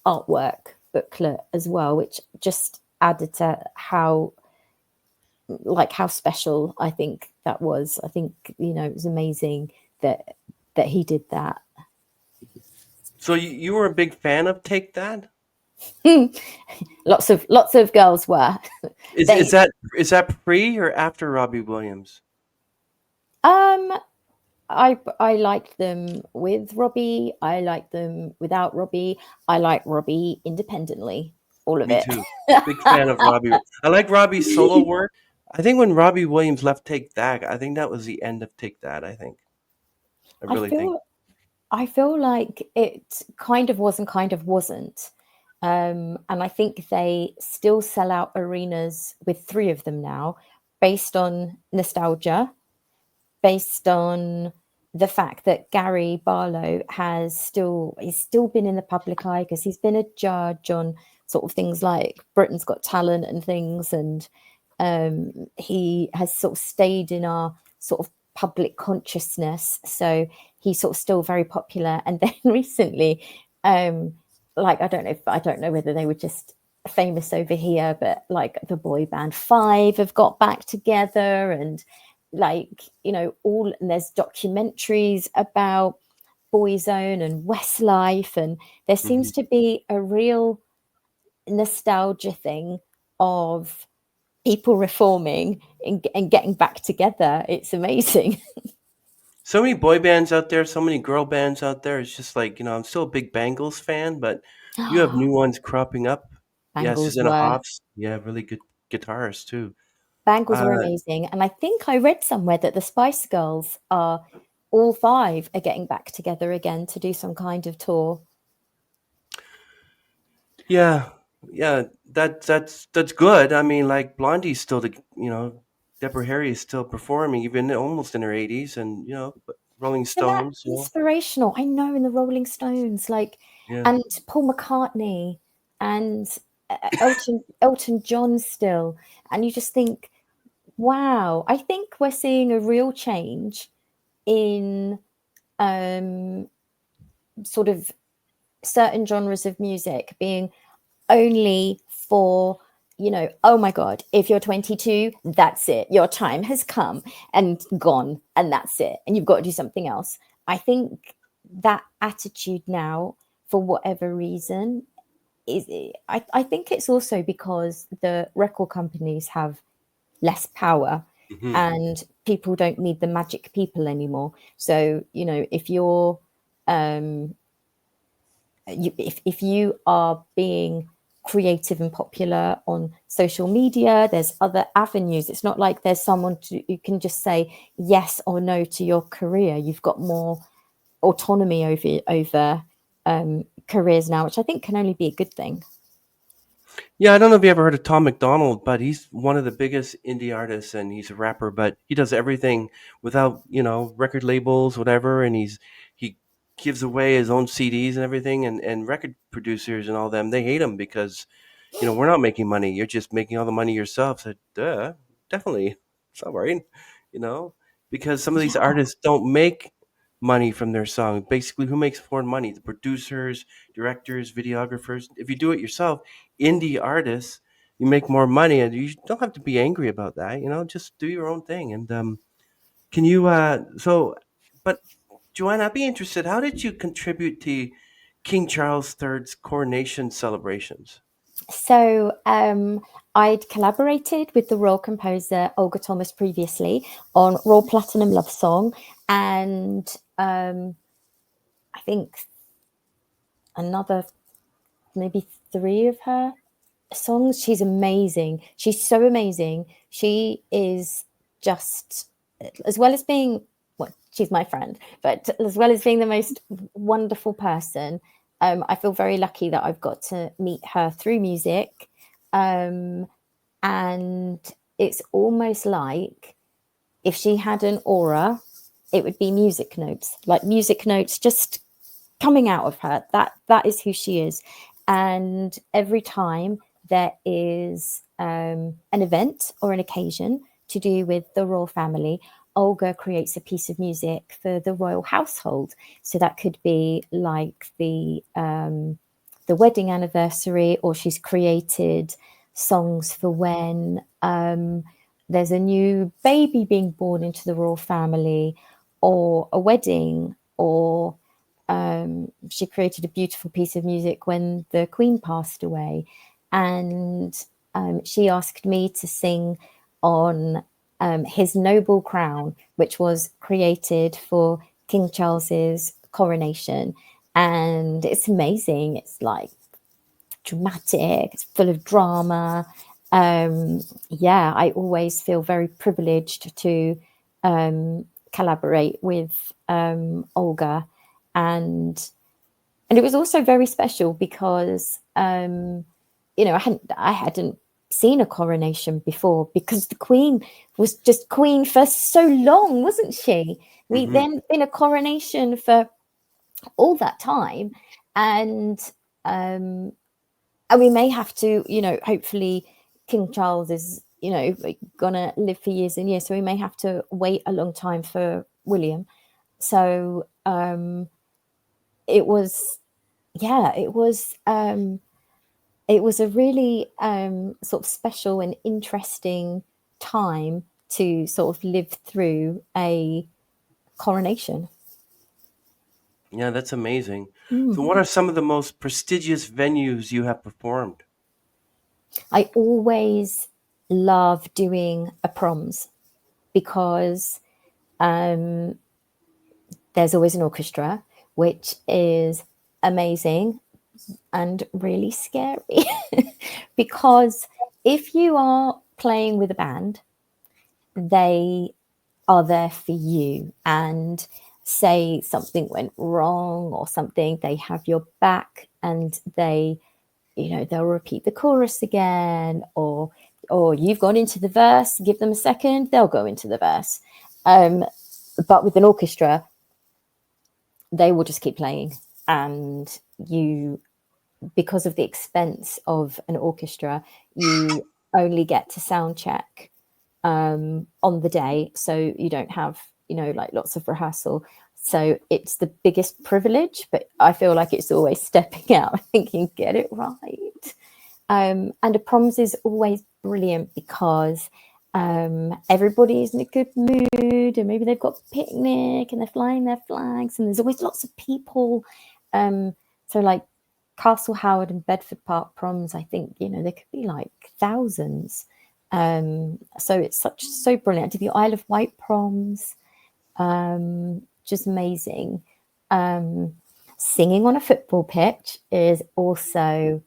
artwork booklet as well, which just added to how special I think that was. I think it was amazing that he did that. So you were a big fan of Take That? Lots of girls were. Is They that pre or after Robbie Williams? um I liked them with Robbie. I liked them without Robbie. I like Robbie independently. All of Me it. too. Big fan of Robbie. I like Robbie's solo work. I think when Robbie Williams left Take That, I think that was the end of Take That. I I really think. feel I feel like it kind of was and kind of wasn't. And I think they still sell out arenas with three of them now. based on nostalgia, based on the fact that Gary Barlow he's still been in the public eye because he's been a judge on sort of things like Britain's Got Talent and things, and he has sort of stayed in our sort of public consciousness, so he's sort of still very popular. And then recently, like I don't know whether they were just famous over here, but like the boy band Five have got back together, and like, you know, and there's documentaries about Boyzone and Westlife, and there seems to be a real nostalgia thing of people reforming and getting back together. It's amazing. So many boy bands out there, so many girl bands out there. It's just like, I'm still a big Bangles fan, but you have new ones cropping up. Yeah, Bangles Susanna were Hoffs. Yeah, really good guitarists too. Bangles were Uh, amazing, and I think I read somewhere that the Spice Girls are all five are getting back together again to do some kind of tour. yeah, yeah, that's good. I mean, like Blondie's still Deborah Harry is still performing, even almost in her 80s, and but Rolling Isn't that Stones. inspirational? I know, in the Rolling Stones, like, Yeah. and Paul McCartney and Elton John still, and you just think, wow. I think we're seeing a real change in sort of certain genres of music being only for, oh my god, if you're 22, that's it, your time has come and gone, and that's it, and you've got to do something else. I think that attitude now, for whatever reason, is I think it's also because the record companies have less power, Hmm. and people don't need the magic people anymore. So, if you're if you are being creative and popular on social media, there's other avenues. It's not like there's someone you can just say yes or no to your career. You've got more autonomy over careers now, which I think can only be a good thing. Yeah, I don't know if you ever heard of Tom McDonald, but he's one of the biggest indie artists, and he's a rapper, but he does everything without, record labels, whatever, and he gives away his own CDs and everything, and record producers and all them, they hate him because, we're not making money. You're just making all the money yourself. So, duh, definitely. It's all right, you know, because some of these Yeah. artists don't make money from their song. Basically, who makes foreign money? The producers, directors, videographers. If you do it yourself, indie artists, you make more money, and you don't have to be angry about that. Just do your own thing. And can you? But Joanna, I'd be interested. How did you contribute to King Charles III's coronation celebrations? So I'd collaborated with the royal composer Olga Thomas previously on Royal Platinum Love Song, and I think another maybe three of her songs. She's amazing. She's so amazing. She is just, as well as being, well, she's my friend, but as well as being the most wonderful person, I feel very lucky that I've got to meet her through music. Um, and it's almost like if she had an aura, it would be music notes, like music notes just coming out of her. That is who she is. And every time there is an event or an occasion to do with the royal family, Olga creates a piece of music for the royal household. So that could be like the wedding anniversary, or she's created songs for when there's a new baby being born into the royal family, or a wedding, or she created a beautiful piece of music when the Queen passed away. And she asked me to sing on his noble crown, which was created for King Charles's coronation. And it's amazing. It's like dramatic, it's full of drama. Yeah, I always feel very privileged to collaborate with Olga, and it was also very special because I hadn't seen a coronation before, because the Queen was just Queen for so long, wasn't she? Then been a coronation for all that time, and we may have to, hopefully King Charles is, gonna live for years and years, so we may have to wait a long time for William. So it was, it was a really sort of special and interesting time to sort of live through a coronation. Yeah, that's amazing. So, what are some of the most prestigious venues you have performed? I always love doing a proms, because there's always an orchestra, which is amazing and really scary. Because if you are playing with a band, they are there for you, and say something went wrong or something, they have your back, and they'll repeat the chorus again, or you've gone into the verse, give them a second, they'll go into the verse. But with an orchestra, they will just keep playing, and because of the expense of an orchestra, you only get to sound check on the day, so you don't have like lots of rehearsal. So it's the biggest privilege, but I feel like it's always stepping out thinking, get it right. And a proms is always brilliant, because everybody's in a good mood, and maybe they've got a picnic and they're flying their flags, and there's always lots of people. So like Castle Howard and Bedford Park proms, I think there could be like thousands. So it's so brilliant. I did the Isle of Wight proms, just amazing. Singing on a football pitch is also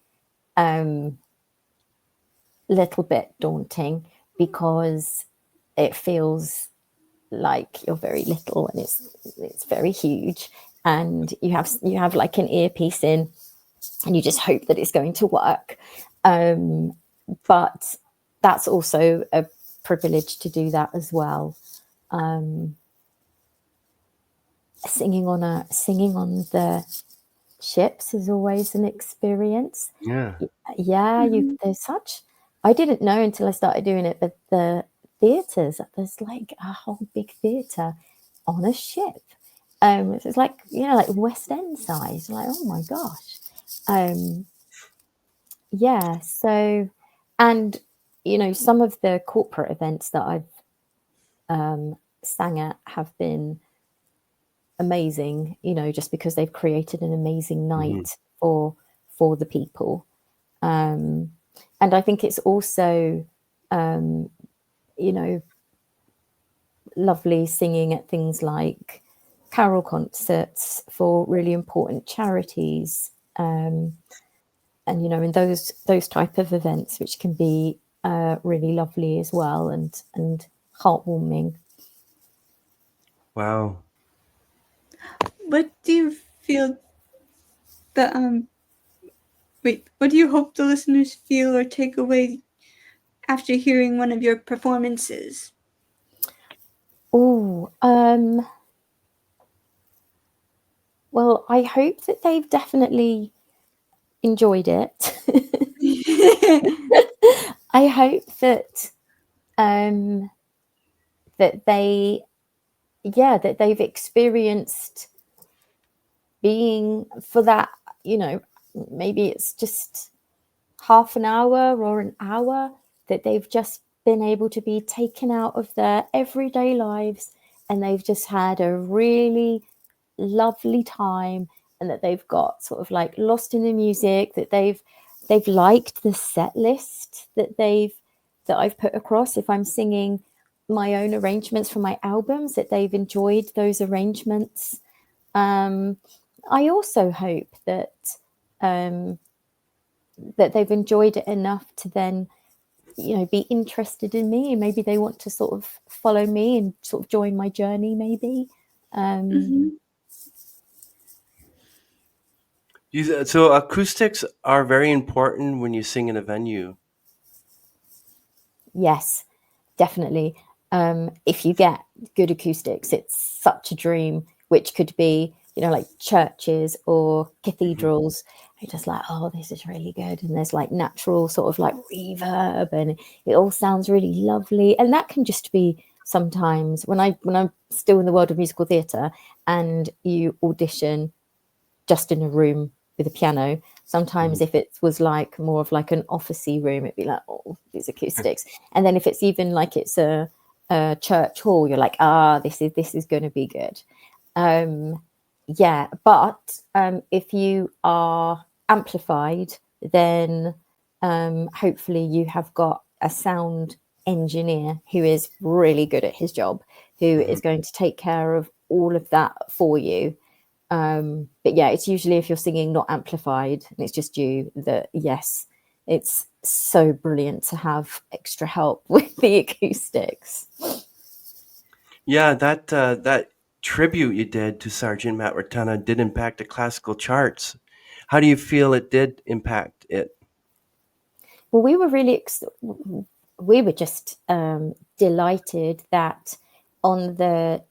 a little bit daunting, because it feels like you're very little, and it's very huge, and you have like an earpiece in, and you just hope that it's going to work. But that's also a privilege to do that as well. Singing on the ships is always an experience. Yeah. There's such, I didn't know until I started doing it, but the theatres, there's like a whole big theatre on a ship. It's like like West End size, like, oh my gosh. So, and some of the corporate events that I've sang at have been amazing, just because they've created an amazing night for the people. And I think it's also lovely singing at things like carol concerts for really important charities, and in those type of events, which can be really lovely as well, and heartwarming. Wow. What do you feel that what do you hope the listeners feel or take away after hearing one of your performances? Oh, well, I hope that they've definitely enjoyed it. I hope that that they've experienced being for that, maybe it's just half an hour or an hour, that they've just been able to be taken out of their everyday lives, and they've just had a really lovely time, and that they've got sort of like lost in the music, that they've liked the set list that I've put across. If I'm singing my own arrangements for my albums, that they've enjoyed those arrangements. I also hope that that they've enjoyed it enough to then be interested in me, and maybe they want to sort of follow me and sort of join my journey, maybe. So acoustics are very important when you sing in a venue. Yes, definitely. If you get good acoustics, it's such a dream, which could be, like churches or cathedrals. You're just like, oh, this is really good. And there's like natural sort of like reverb and it all sounds really lovely. And that can just be sometimes when I'm still in the world of musical theatre and you audition just in a room with a piano. Sometimes if it was like more of like an officey room, it'd be like, oh, these acoustics. And then if it's even like it's a church hall, you're like, this is going to be good. Yeah, but if you are amplified, then hopefully you have got a sound engineer who is really good at his job, who is going to take care of all of that for you. But yeah, it's usually if you're singing not amplified and it's just you, that yes, it's so brilliant to have extra help with the acoustics. Yeah, that tribute you did to Sergeant Matt Ratana did impact the classical charts. How do you feel it did impact it? Well, we were just delighted that on the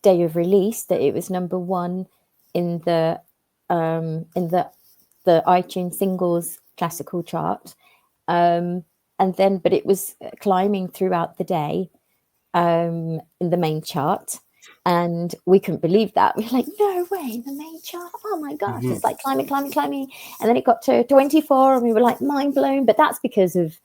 day of release that it was number one in the iTunes singles classical chart, and then but it was climbing throughout the day in the main chart. And we couldn't believe that. We were like, no way, in the main chart. Oh my gosh, it's like climbing. And then it got to 24 and we were like mind blown. But that's because of,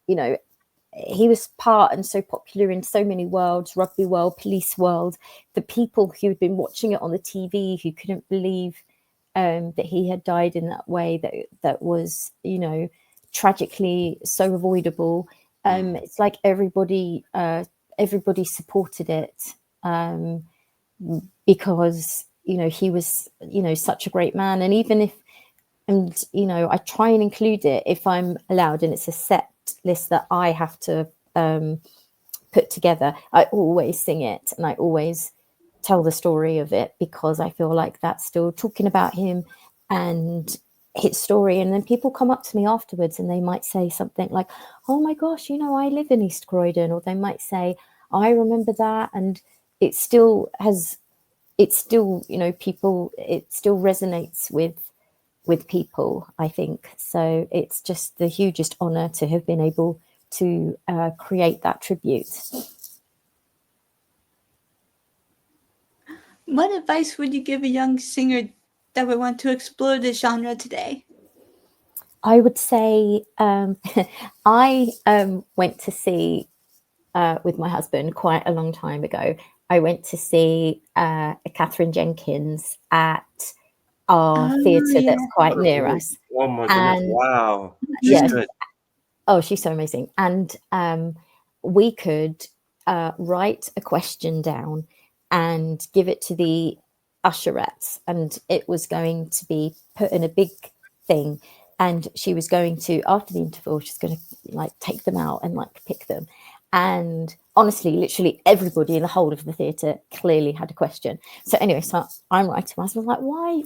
he was part and so popular in so many worlds, rugby world, police world, the people who'd been watching it on the TV who couldn't believe that he had died in that way that was, tragically so avoidable. It's like everybody supported it because he was such a great man. And even if I try and include it if I'm allowed, and it's a set list that I have to put together, I always sing it and I always tell the story of it because I feel like that's still talking about him and his story. And then people come up to me afterwards and they might say something like, oh my gosh, I live in East Croydon, or they might say, I remember that. And it still people, it still resonates with people, I think. So it's just the hugest honor to have been able to create that tribute. What advice would you give a young singer that would want to explore this genre today? I would say I went to see with my husband quite a long time ago. I went to see Catherine Jenkins at our theatre that's quite near us. Oh my goodness! And Wow, she's yes, good. oh, she's so amazing. And we could write a question down and give it to the usherettes, and it was going to be put in a big thing. And she was going to, after the interval, she's going to like take them out and like pick them. And honestly, literally everybody in the whole of the theatre clearly had a question. So anyway, so I'm writing. I was like, why?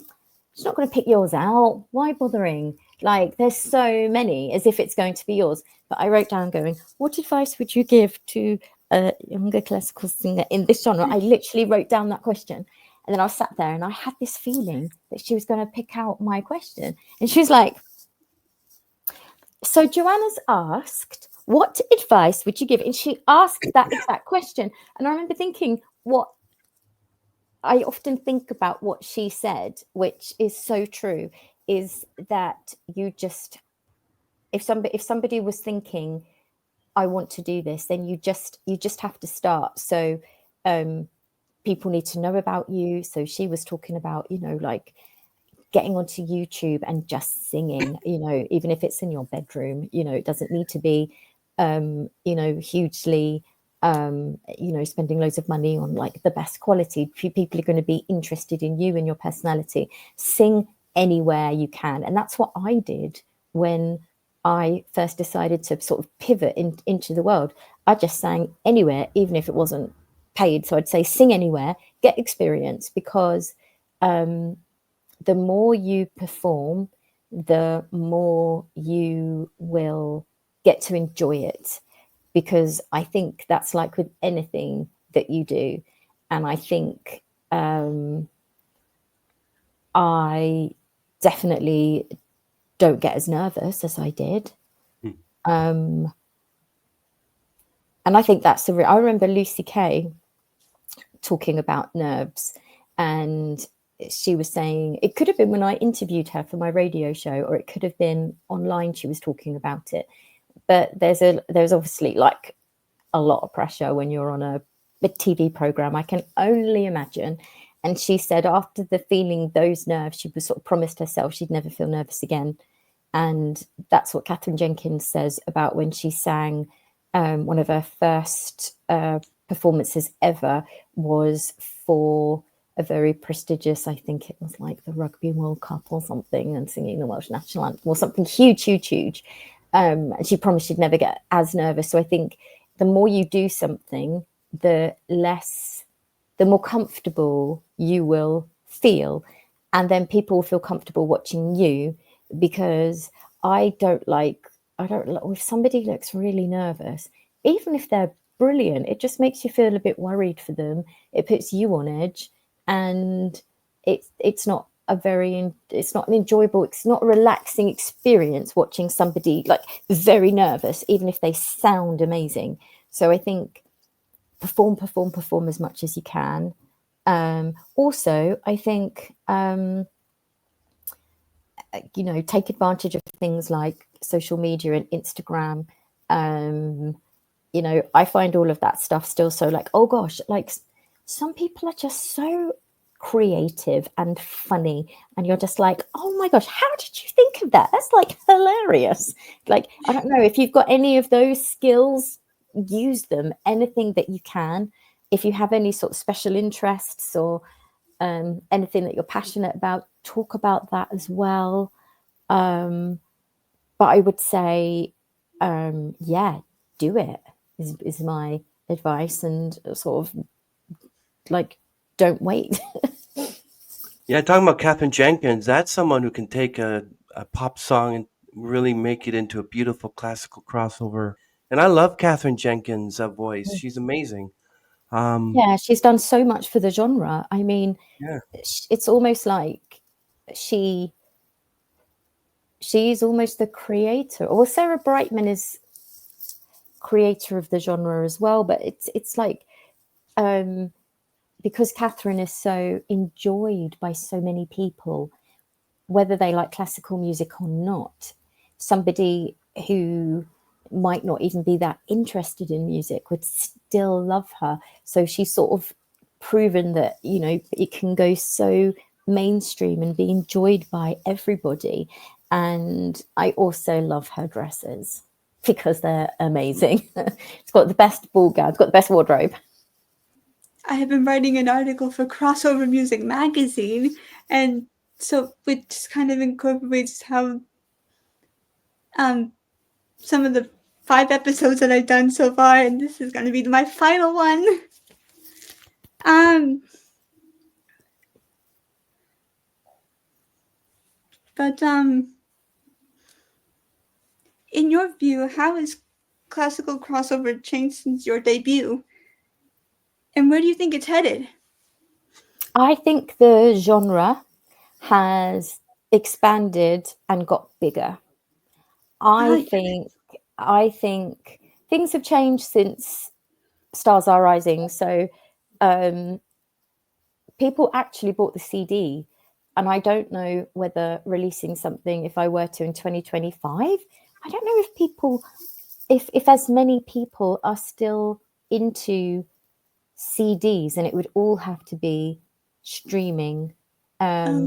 She's not going to pick yours out. Why bothering? Like, there's so many, as if it's going to be yours. But I wrote down going, what advice would you give to a younger classical singer in this genre? I literally wrote down that question. And then I sat there and I had this feeling that she was going to pick out my question. And she was like, so Joanna's asked, what advice would you give? And she asked that exact question. And I remember thinking, what I often think about what she said, which is so true, is that you just, if somebody was thinking, I want to do this, then you just have to start. So people need to know about you. So she was talking about, like getting onto YouTube and just singing, even if it's in your bedroom, it doesn't need to be, hugely, spending loads of money on like the best quality. People are going to be interested in you and your personality. Sing anywhere you can. And that's what I did when I first decided to sort of pivot into the world. I just sang anywhere, even if it wasn't paid. So I'd say sing anywhere, get experience, because the more you perform, the more you will get to enjoy it. because I think that's like with anything that you do. And I think I definitely don't get as nervous as I did. And I think that's I remember Lucy Kay talking about nerves, and she was saying it could have been when I interviewed her for my radio show, or it could have been online she was talking about it. But there's obviously like a lot of pressure when you're on a TV program. I can only imagine. And she said after the feeling those nerves, she was sort of promised herself she'd never feel nervous again. And that's what Katherine Jenkins says about when she sang one of her first performances ever was for a very prestigious, I think it was like the Rugby World Cup or something, and singing the Welsh national anthem or something huge. And she promised she'd never get as nervous. So I think the more you do something, the more comfortable you will feel. And then people will feel comfortable watching you, because I don't like if somebody looks really nervous, even if they're brilliant, it just makes you feel a bit worried for them. It puts you on edge, and it's not an enjoyable, it's not a relaxing experience watching somebody like very nervous, even if they sound amazing. So I think perform as much as you can. Also, I think take advantage of things like social media and Instagram. I find all of that stuff still so like, oh gosh, like some people are just so creative and funny, and you're just like, oh my gosh, how did you think of that? That's like hilarious. Like, I don't know if you've got any of those skills, use them. Anything that you can. If you have any sort of special interests or anything that you're passionate about, talk about that as well. But I would say, do it is my advice, and sort of like, don't wait. Yeah, talking about Katherine Jenkins, that's someone who can take a pop song and really make it into a beautiful classical crossover. And I love Katherine Jenkins' voice. She's amazing. Yeah, she's done so much for the genre. I mean, Yeah. it's almost like she's almost the creator. Well, Sarah Brightman is creator of the genre as well, but it's like because Katherine is so enjoyed by so many people, whether they like classical music or not, somebody who might not even be that interested in music would still love her. So she's sort of proven that, it can go so mainstream and be enjoyed by everybody. And I also love her dresses because they're amazing. It's got the best ball gown, it's got the best wardrobe. I have been writing an article for Crossover Music magazine, and so which kind of incorporates how some of the 5 episodes that I've done so far, and this is going to be my final one. But in your view, how has classical crossover changed since your debut? And where do you think it's headed? I think the genre has expanded and got bigger. I think things have changed since Stars Are Rising. So people actually bought the CD, and I don't know whether releasing something, if I were to in 2025, I don't know if people, if as many people are still into CDs, and it would all have to be streaming. I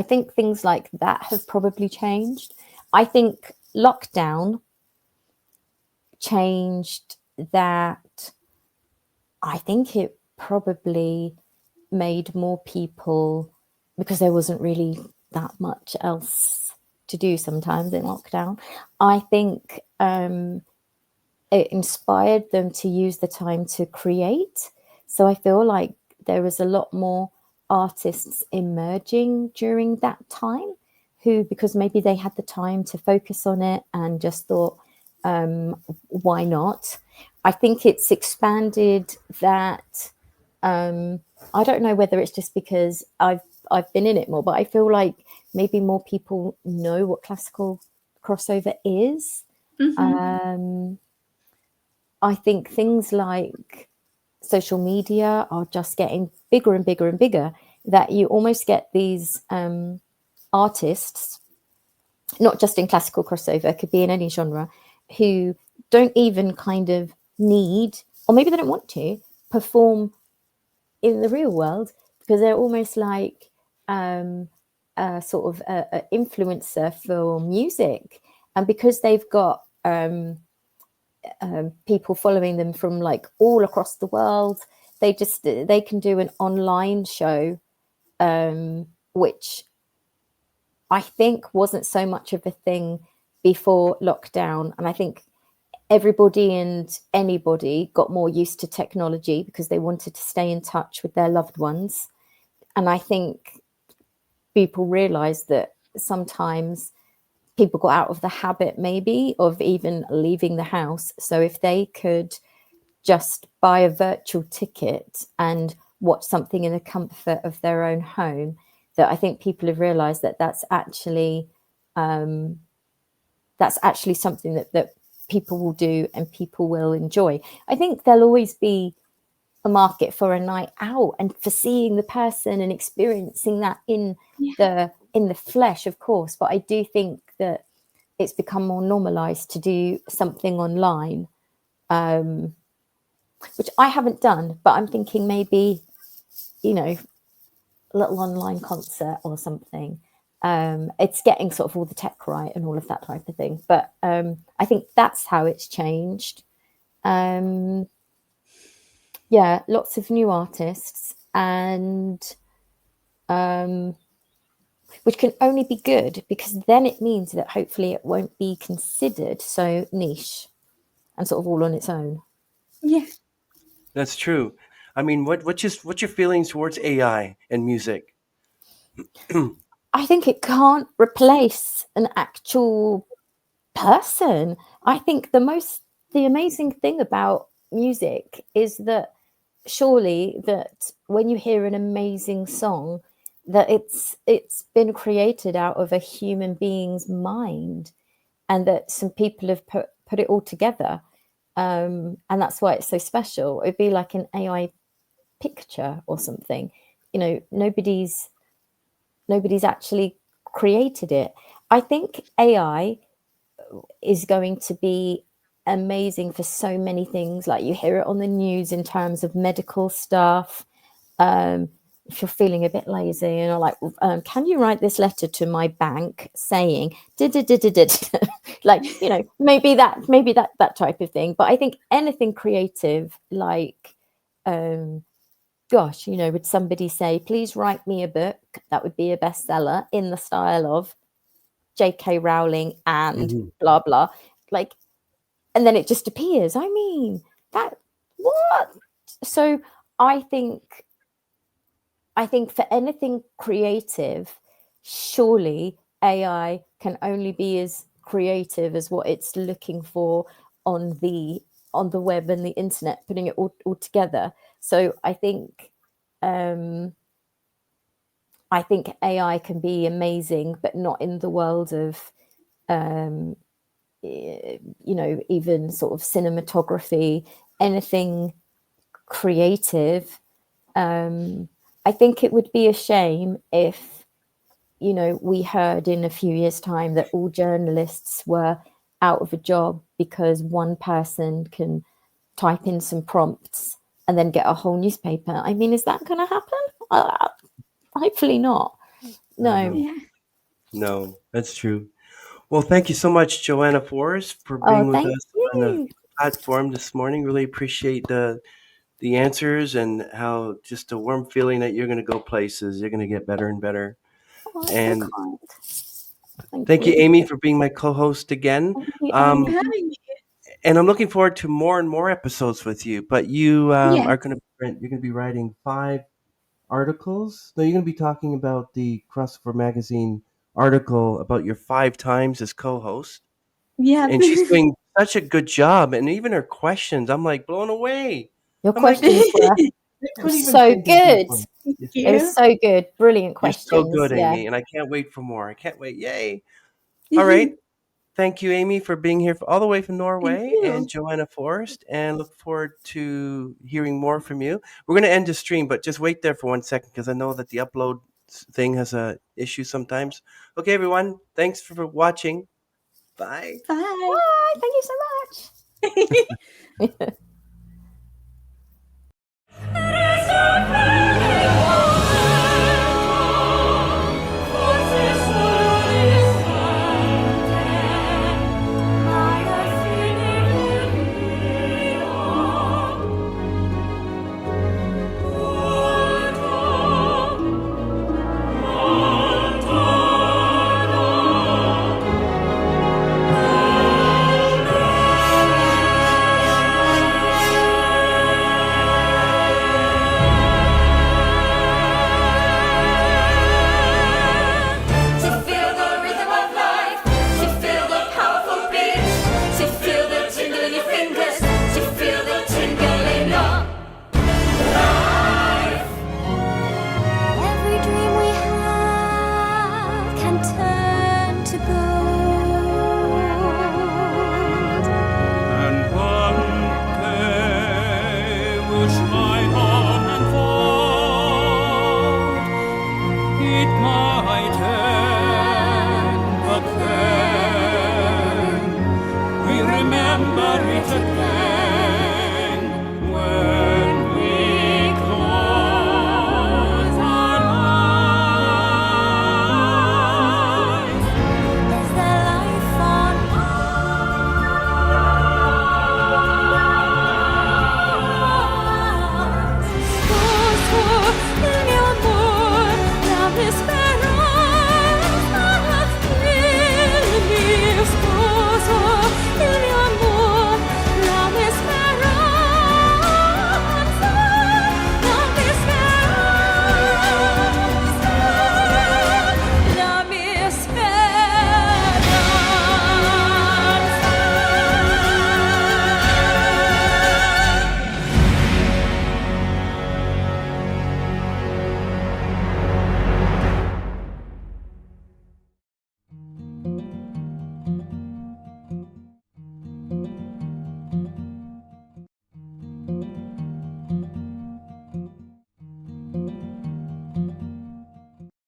think things like that have probably changed. I think lockdown changed that. I think it probably made more people, because there wasn't really that much else to do sometimes in lockdown. I think it inspired them to use the time to create. So I feel like there was a lot more artists emerging during that time who, because maybe they had the time to focus on it and just thought, why not? I think it's expanded that. I don't know whether it's just because I've been in it more, but I feel like maybe more people know what classical crossover is. I think things like social media are just getting bigger and bigger and bigger, that you almost get these artists, not just in classical crossover, could be in any genre, who don't even kind of need, or maybe they don't want to, perform in the real world, because they're almost like a sort of a influencer for music. And because they've got people following them from like all across the world, they can do an online show, which I think wasn't so much of a thing before lockdown. And I think everybody and anybody got more used to technology because they wanted to stay in touch with their loved ones. And I think people realized that sometimes people got out of the habit maybe of even leaving the house. So if they could just buy a virtual ticket and watch something in the comfort of their own home, that I think people have realized that that's actually something that people will do and people will enjoy. I think there'll always be a market for a night out and for seeing the person and experiencing that in the flesh, of course. But I do think that it's become more normalized to do something online, which I haven't done, but I'm thinking maybe, a little online concert or something. It's getting sort of all the tech right and all of that type of thing. But I think that's how it's changed. Yeah, lots of new artists, and which can only be good, because then it means that hopefully it won't be considered so niche and sort of all on its own. Yeah. That's true. I mean, what's your feelings towards AI and music? I think it can't replace an actual person. I think the amazing thing about music is that surely that when you hear an amazing song, that it's been created out of a human being's mind, and that some people have put it all together, and that's why it's so special. It'd be like an AI picture or something. Nobody's actually created it. I think AI is going to be amazing for so many things. Like, you hear it on the news in terms of medical stuff. If you're feeling a bit lazy and you're like, can you write this letter to my bank saying like, maybe that type of thing. But I think anything creative, like, gosh, would somebody say, please write me a book that would be a bestseller in the style of J.K. Rowling and Mhm. blah blah, like, and then it just appears. I mean, that what? So I think for anything creative, surely AI can only be as creative as what it's looking for on the web and the internet, putting it all together. So I think AI can be amazing, but not in the world of even sort of cinematography, anything creative. I think it would be a shame if, we heard in a few years' time that all journalists were out of a job because one person can type in some prompts and then get a whole newspaper. I mean, is that going to happen? Hopefully not. No. No, Yeah. no, that's true. Well, thank you so much, Joanna Forest, for Oh, being with thank us on the you. platform this morning. Really appreciate the answers and how just a warm feeling that you're going to go places. You're going to get better and better. Oh, that's so And kind. Thank thank you, you. Amy, for being my co-host again. Thank you, Thank you Um, for Amy. having me. and I'm looking forward to more and more episodes with you. But you Yeah. are going to be writing 5 articles. No, you're going to be talking about the Crossover Magazine article about your 5 times as co-host. Yeah. And she's doing such a good job, and even her questions, I'm like blown away. Your I'm like, questions were I couldn't even so think of this good. one. Thank It was you. so good. Brilliant You're so questions. good, Yeah. Amy, and I can't wait for more. I can't wait. Yay. All right. Thank you, Amy, for being here all the way from Thank Norway, and you. Joanna Forest, and look forward to hearing more from you. We're going to end the stream, but just wait there for 1 second because I know that the upload thing has a issue sometimes. Okay, everyone. Thanks for watching. Bye. Bye. Bye. Thank you so much. Every dream we have can turn to gold. And one day will shine on and fold. It might end, but then we remember it again.